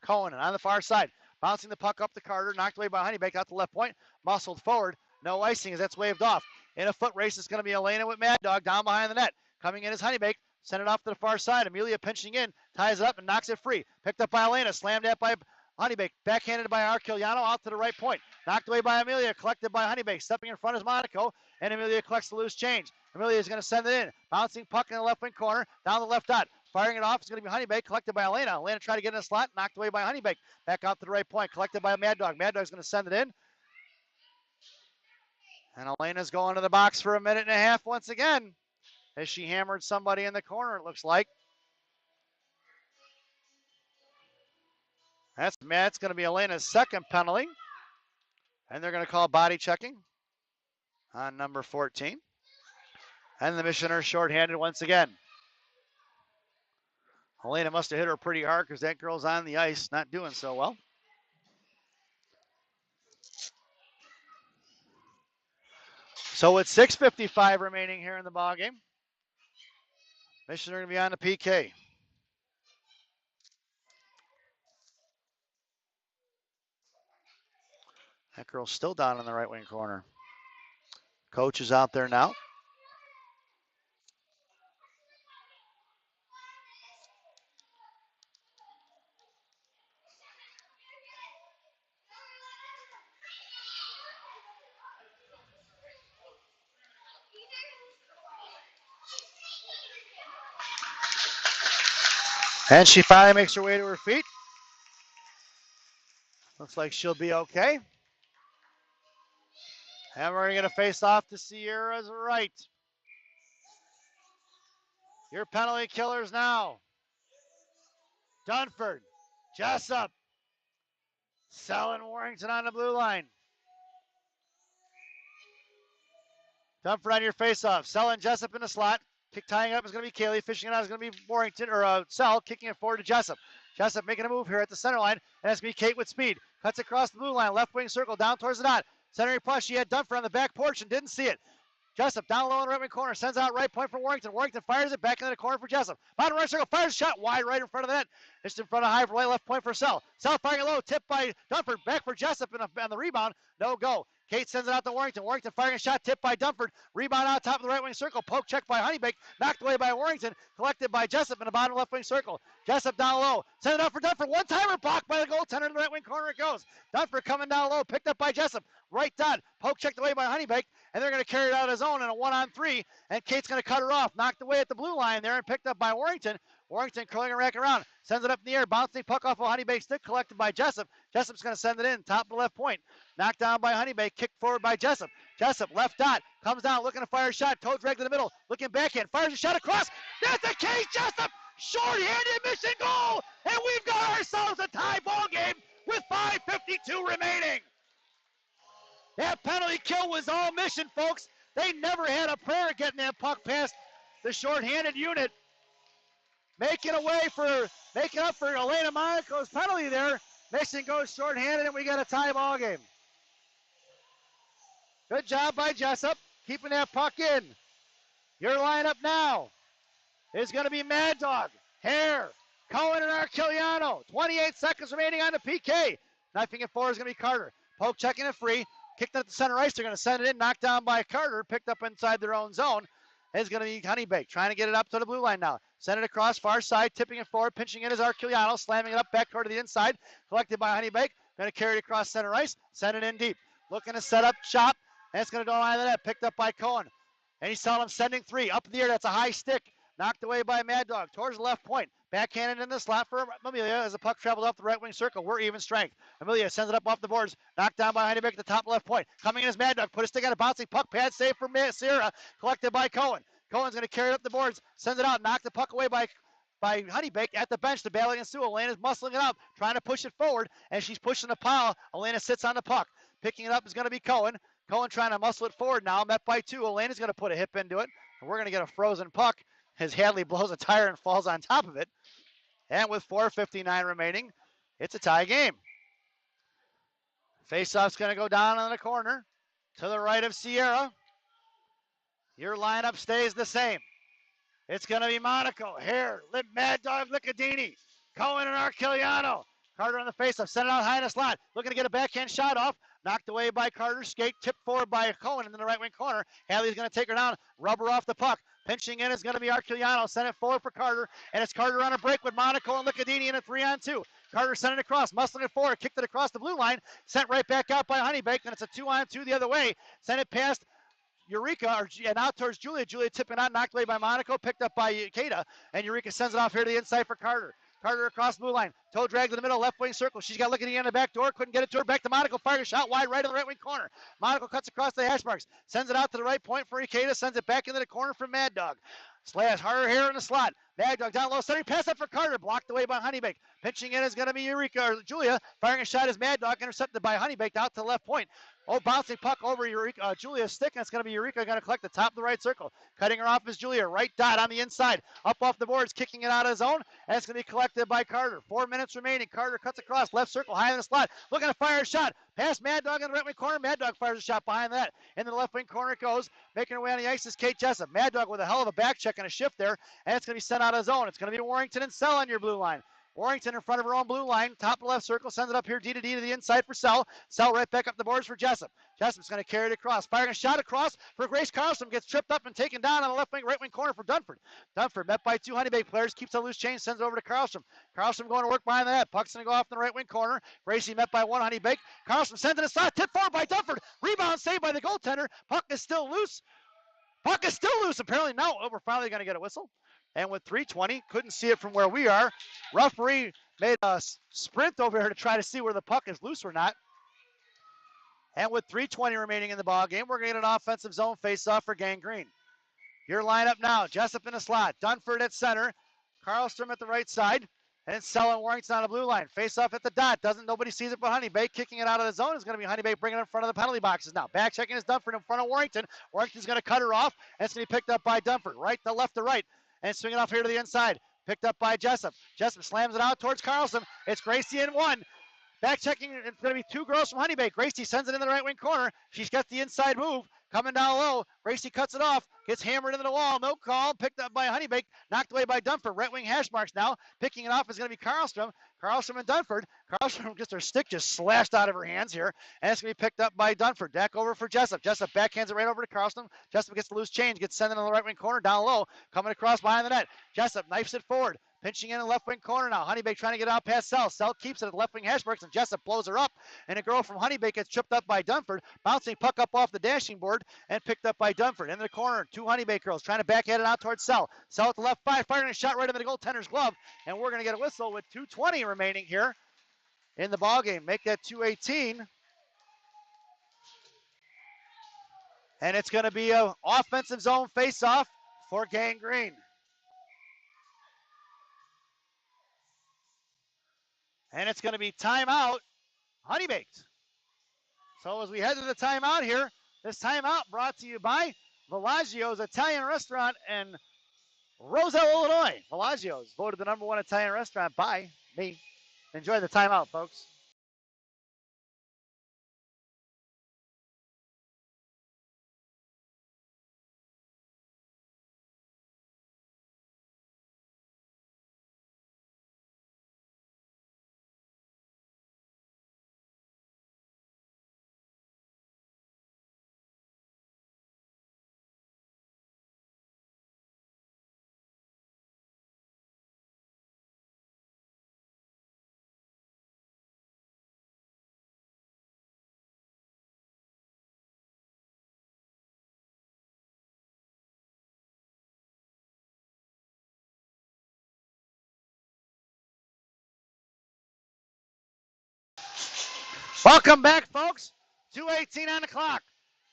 Cohen on the far side. Bouncing the puck up to Carter. Knocked away by Honeybake out the left point. Muscled forward. No icing as that's waved off. In a foot race, it's going to be Elena with Mad Dog down behind the net. Coming in is Honeybake. Send it off to the far side. Amelia pinching in. Ties it up and knocks it free. Picked up by Elena. Slammed at by Honeybake, backhanded by Arquiliano out to the right point. Knocked away by Amelia, collected by Honeybake. Stepping in front is Monaco, and Amelia collects the loose change. Amelia is going to send it in. Bouncing puck in the left wing corner, down the left dot. Firing it off is going to be Honeybake, collected by Elena. Elena tried to get in the slot, knocked away by Honeybake. Back out to the right point, collected by Mad Dog. Mad Dog's going to send it in. And Elena's going to the box for a minute and a half once again as she hammered somebody in the corner, it looks like. That's going to be Elena's second penalty. And they're going to call body checking on number 14. And the Missioner shorthanded once again. Elena must have hit her pretty hard because that girl's on the ice, not doing so well. So with 6:55 remaining here in the ballgame, Mission are going to be on the PK. That girl's still down in the right wing corner. Coach is out there now. And she finally makes her way to her feet. Looks like she'll be okay. And we're going to face off to Sierra's right. Your penalty killers now. Dunford, Jessup, Selling Warrington on the blue line. Dunford on your face-off. Selling Jessup in the slot. Kick tying up is going to be Kaylee. Fishing it out is going to be Warrington, or Sell, kicking it forward to Jessup. Jessup making a move here at the center line, and it's going to be Kate with speed. Cuts across the blue line, left wing circle, down towards the dot. Centering push, she had Dunford on the back porch and didn't see it. Jessup down low in the right wing corner, sends out right point for Warrington. Warrington fires it back into the corner for Jessup. Bottom right circle, fires a shot wide right in front of the net. Just in front of high for left point for Sell. Sell firing it low, tipped by Dunford, back for Jessup on the rebound. No go. Kate sends it out to Warrington. Warrington firing a shot, tipped by Dunford. Rebound out top of the right wing circle. Poke check by Honeybake. Knocked away by Warrington. Collected by Jessup in the bottom left wing circle. Jessup down low. Send it out for Dunford. One-timer blocked by the goaltender in the right wing corner it goes. Dunford coming down low. Picked up by Jessup. Right dot. Poke checked away by Honeybake. And they're going to carry it out of zone in a 1-on-3. And Kate's going to cut her off. Knocked away at the blue line there and picked up by Warrington. Warrington curling and racking around. Sends it up in the air. Bouncing puck off a Honeybake stick collected by Jessup. Jessup's going to send it in. Top of the left point. Knocked down by Honeybake. Kicked forward by Jessup. Jessup left dot. Comes down looking to fire a shot. Toe drag to the middle. Looking backhand. Fires a shot across. That's a Kate Jessup. Short-handed mission goal. And we've got ourselves a tie ball game with 5:52 remaining. That penalty kill was all mission, folks. They never had a prayer getting that puck past the short-handed unit. Making up for Elena Monaco's penalty there. Mission goes short-handed, and we got a tie ball game. Good job by Jessup, keeping that puck in. Your lineup now is going to be Mad Dog, Hare, Cohen, and Arquiliano. 28 seconds remaining on the PK. Knifing it forward is going to be Carter. Poke checking it free. Kicked it at the center ice. They're going to send it in. Knocked down by Carter. Picked up inside their own zone. It's going to be Honeybake trying to get it up to the blue line now. Send it across far side. Tipping it forward. Pinching it is Arquiliano. Slamming it up back toward the inside. Collected by Honeybake. Going to carry it across center ice. Send it in deep. Looking to set up shot. And it's going to go line of the net. Picked up by Cohen. And he saw him sending three. Up in the air. That's a high stick. Knocked away by Mad Dog towards the left point. Backhanded in the slot for Amelia as the puck travels off the right wing circle. We're even strength. Amelia sends it up off the boards. Knocked down by Honeybake at the top left point. Coming in is Mad Dog. Put a stick on a bouncing puck. Pad save for Sierra. Collected by Cohen. Cohen's going to carry it up the boards. Sends it out. Knocked the puck away by Honeybake at the bench to battle against Sue. Elena's muscling it up. Trying to push it forward. And she's pushing the pile. Elena sits on the puck. Picking it up is going to be Cohen. Cohen trying to muscle it forward now. Met by two. Elena's going to put a hip into it. And we're going to get a frozen puck as Hadley blows a tire and falls on top of it. And with 4:59 remaining, it's a tie game. Faceoff's going to go down in the corner to the right of Sierra. Your lineup stays the same. It's going to be Monaco, Hare, Mad Dog, Licadini, Cohen, and Arquiliano. Carter on the faceoff, sent it out high in the slot. Looking to get a backhand shot off. Knocked away by Carter. Skate tipped forward by Cohen in the right wing corner. Hadley's going to take her down, rubber off the puck. Pinching in is going to be Arquiliano. Send it forward for Carter. And it's Carter on a break with Monaco and Licadini in a 3-on-2. Carter sent it across, muscling it forward, kicked it across the blue line. Sent right back out by Honeybake. And it's a 2-on-2 the other way. Sent it past Eureka, and out towards Julia. Julia tipping out, knocked away by Monaco, picked up by Kata. And Eureka sends it off here to the inside for Carter. Carter across the blue line. Toe drag to the middle, left wing circle. She's got Licadini on the back door. Couldn't get it to her. Back to Monaco. Fire a shot wide right in the right wing corner. Monaco cuts across the hash marks. Sends it out to the right point for Ikeda. Sends it back into the corner for Mad Dog. Slash harder here in the slot. Mad Dog down low, centering pass up for Carter, blocked away by Honeybake. Pitching in is going to be Eureka, or Julia. Firing a shot is Mad Dog, intercepted by Honeybake out to left point. Oh, bouncing puck over Eureka, Julia's stick, and it's going to be Eureka going to collect the top of the right circle. Cutting her off is Julia, right dot on the inside. Up off the boards, kicking it out of zone, and it's going to be collected by Carter. 4 minutes remaining. Carter cuts across, left circle, high in the slot. Looking to fire a shot. Past Mad Dog in the right wing corner. Mad Dog fires a shot behind that. Into the left wing corner it goes. Making her way on the ice is Kate Jessup. Mad Dog with a hell of a back check and a shift there, and it's going to be sent out of zone. It's going to be Warrington and Sell on your blue line. Warrington in front of her own blue line, top left circle, sends it up here, D to the inside for Sell. Sell right back up the boards for Jessup. Jessup's going to carry it across, firing a shot across for Grace Carlson, gets tripped up and taken down on the left wing, right wing corner for Dunford. Dunford met by two Honeybake players, keeps a loose change, sends it over to Carlson. Carlson going to work behind the net, puck's going to go off in the right wing corner. Gracie met by one Honeybake. Carlson sends it aside, tip forward by Dunford. Rebound saved by the goaltender. Puck is still loose. Apparently now we're finally going to get a whistle. And with 3:20, couldn't see it from where we are. Referee made a sprint over here to try to see where the puck is loose or not. And with 3:20 remaining in the ball game, we're going to get an offensive zone face-off for Gang Green. Your lineup now, Jessup in the slot, Dunford at center, Karlstrom at the right side, and Sell and Warrington on the blue line. Face-off at the dot, nobody sees it but Honeybake. Kicking it out of the zone is going to be Honeybake bringing it in front of the penalty boxes now. Back checking is Dunford in front of Warrington. Warrington's going to cut her off, and it's going to be picked up by Dunford, right to left to right. And swinging off here to the inside. Picked up by Jessup. Jessup slams it out towards Carlson. It's Gracie in one. Back checking, it's going to be two girls from Honeybake. Gracie sends it in the right wing corner. She's got the inside move. Coming down low. Gracie cuts it off. Gets hammered into the wall. No call. Picked up by Honeybake. Knocked away by Dunford. Right wing hash marks now. Picking it off is going to be Karlstrom. Karlstrom and Dunford. Karlstrom gets her stick just slashed out of her hands here. And it's going to be picked up by Dunford. Back over for Jessup. Jessup backhands it right over to Karlstrom. Jessup gets the loose change. Gets sent in the right wing corner. Down low. Coming across behind the net. Jessup knifes it forward. Pinching in the left wing corner now. Honeybake trying to get out past Sell. Sell keeps it at the left wing hash marks, and Jessup blows her up. And a girl from Honeybake gets tripped up by Dunford. Bouncing puck up off the dashing board and picked up by Dunford. In the corner, two Honeybake girls trying to backhand it out towards Sell. Sell at the left 5, firing a shot right into the goaltender's glove. And we're going to get a whistle with 2:20 remaining here in the ball game. Make that 2:18. And it's going to be an offensive zone face-off for Gang Green. And it's going to be timeout, Honeybaked. So as we head to the timeout here, this timeout brought to you by Villaggio's Italian Restaurant in Roselle, Illinois. Villaggio's voted the #1 Italian restaurant by me. Enjoy the timeout, folks. Welcome back, folks. 2:18 on the clock.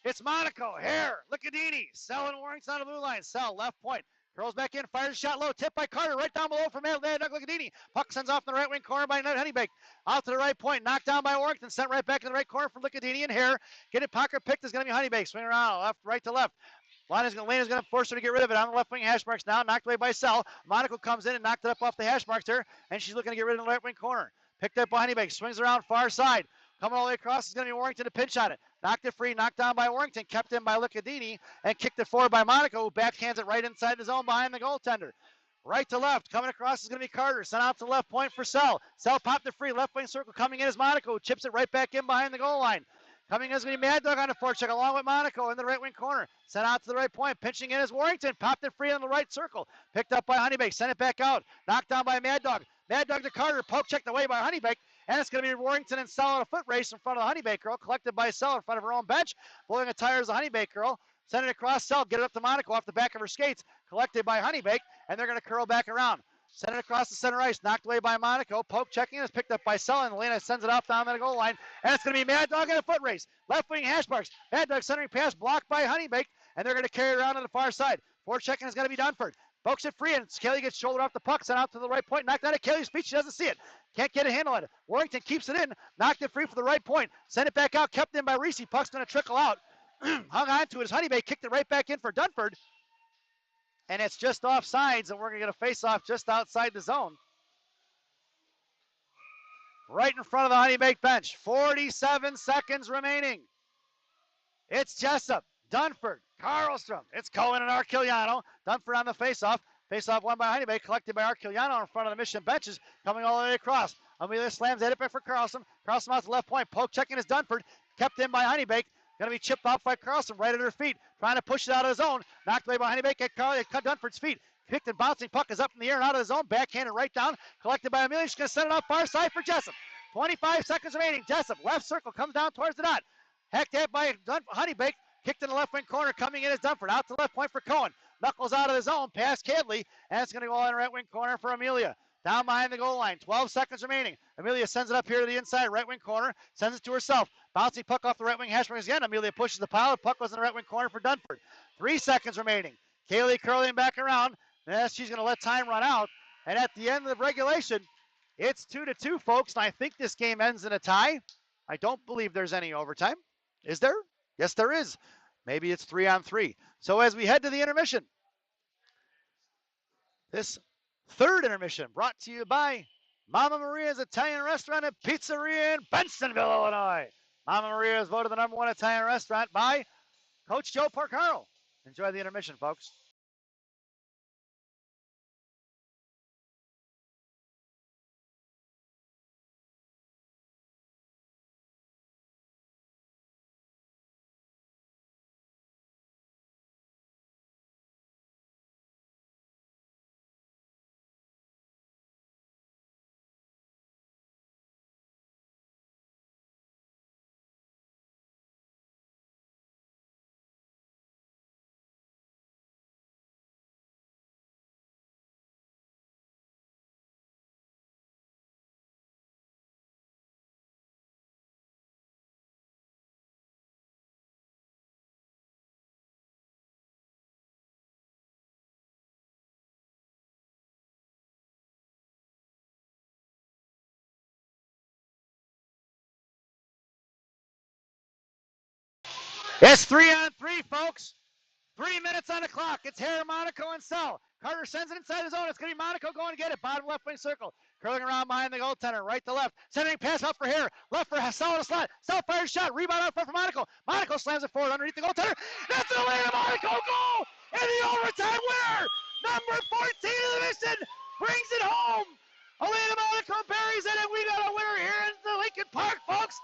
It's Monaco, Hare, Licadini, Sell and Warrington on the blue line. Sell, left point. Curls back in, fires a shot low, tipped by Carter, right down below for Doug Licadini. Puck sends off in the right wing corner by Honeybake. Out to the right point, knocked down by Warrington, sent right back in the right corner for Licadini and Hare. Get it, pocket picked is going to be Honeybake. Swing around, left, right to left. Lane is going to force her to get rid of it on the left wing hash marks now. Knocked away by Sell. Monaco comes in and knocked it up off the hash marks there, and she's looking to get rid of the right wing corner. Picked up by Honeybake, swings around far side. Coming all the way across is going to be Warrington to pinch on it. Knocked it free, knocked down by Warrington, kept in by Licadini, and kicked it forward by Monaco, who backhands it right inside the zone behind the goaltender. Right to left, coming across is going to be Carter. Sent out to left point for Sell. Sell popped it free, left wing circle, coming in is Monaco, who chips it right back in behind the goal line. Coming in is going to be Mad Dog on the forecheck, along with Monaco in the right wing corner. Sent out to the right point, pinching in is Warrington, popped it free on the right circle. Picked up by Honeybake, sent it back out. Knocked down by Mad Dog. Mad Dog to Carter, poke checked away by Honeybake. And it's going to be Warrington and Sell on a foot race in front of the Honeybake girl, collected by Sell in front of her own bench. Blowing a tire is the Honeybake girl. Send it across Sell, get it up to Monaco off the back of her skates, collected by Honeybake, and they're going to curl back around. Send it across the center ice, knocked away by Monaco. Poke checking is picked up by Sell, and Elena sends it off down the goal line. And it's going to be Mad Dog in a foot race. Left wing hash marks. Mad Dog centering pass blocked by Honeybake, and they're going to carry it around on the far side. Forechecking is going to be Dunford. Pokes it free, and Kaylee gets shouldered off the puck, sent out to the right point, knocked out at Kaylee's feet. She doesn't see it. Can't get a handle on it. Warrington keeps it in, knocked it free for the right point. Sent it back out, kept in by Reese. Puck's going to trickle out. Hung on to it as Honeybay kicked it right back in for Dunford. And it's just off sides, and we're going to get a face-off just outside the zone. Right in front of the Honeybake bench. 47 seconds remaining. It's Jessup, Dunford, Karlstrom. It's Cohen and Arquiliano. Dunford on the face-off. Face-off won by Honeybake, collected by Arquiliano in front of the Mission benches, coming all the way across. Amelia slams it back for Karlstrom. Karlstrom out to left point. Poke checking his Dunford. Kept in by Honeybake. Going to be chipped off by Karlstrom right at her feet. Trying to push it out of the zone. Knocked away by Honeybake. It cut Dunford's feet. Kicked and bouncing. Puck is up in the air and out of the zone. Backhanded right down. Collected by Amelia. She's going to send it off far side for Jessup. 25 seconds remaining. Jessup, left circle, comes down towards the dot. Hacked at by Honeybake. Kicked in the left wing corner. Coming in is Dunford. Out to left point for Cohen. Knuckles out of the zone. Past Cadley. And it's going to go in the right wing corner for Amelia. Down behind the goal line. 12 seconds remaining. Amelia sends it up here to the inside. Right wing corner. Sends it to herself. Bouncing puck off the right wing hash marks again. Amelia pushes the pile. Puck goes in the right wing corner for Dunford. 3 seconds remaining. Kaylee curling back around. And she's going to let time run out. And at the end of the regulation, it's 2-2, folks. And I think this game ends in a tie. I don't believe there's any overtime. Is there? Yes, there is. Maybe it's 3-on-3. So as we head to the intermission, this third intermission brought to you by Mama Maria's Italian Restaurant and Pizzeria in Bensonville, Illinois. Mama Maria is voted the #1 Italian restaurant by Coach Joe Porcaro. Enjoy the intermission, folks. It's 3-on-3, folks. 3 minutes on the clock. It's Hare, Monaco, and Sell. Carter sends it inside the zone. It's going to be Monaco going to get it. Bottom left wing circle. Curling around behind the goaltender. Right to left. Sending pass out for Hare. Left for Sell in a slot. Sell fires shot. Rebound out front for Monaco. Monaco slams it forward underneath the goaltender. That's an Elena Monaco goal! And the overtime winner, number 14 of the mission, brings it home. Elena Monaco buries it, and we got a winner here in the Lincoln Park, folks.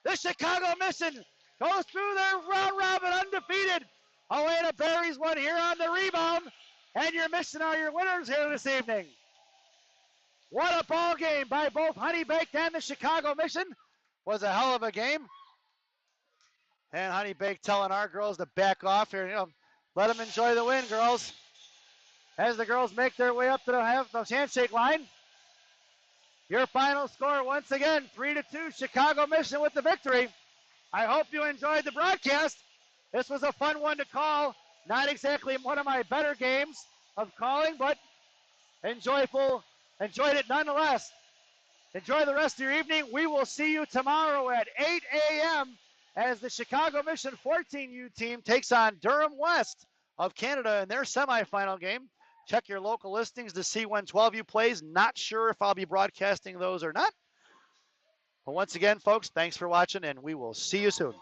The Chicago Mission goes through their round robin undefeated. Elena buries one here on the rebound, and your Mission are your winners here this evening. What a ball game by both Honeybake and the Chicago Mission. Was a hell of a game. And Honeybake telling our girls to back off here. Let them enjoy the win, girls. As the girls make their way up to the handshake line. Your final score once again, 3-2, Chicago Mission with the victory. I hope you enjoyed the broadcast. This was a fun one to call. Not exactly one of my better games of calling, but enjoyed it nonetheless. Enjoy the rest of your evening. We will see you tomorrow at 8 a.m. as the Chicago Mission 14U team takes on Durham West of Canada in their semifinal game. Check your local listings to see when 12U plays. Not sure if I'll be broadcasting those or not. But once again, folks, thanks for watching, and we will see you soon.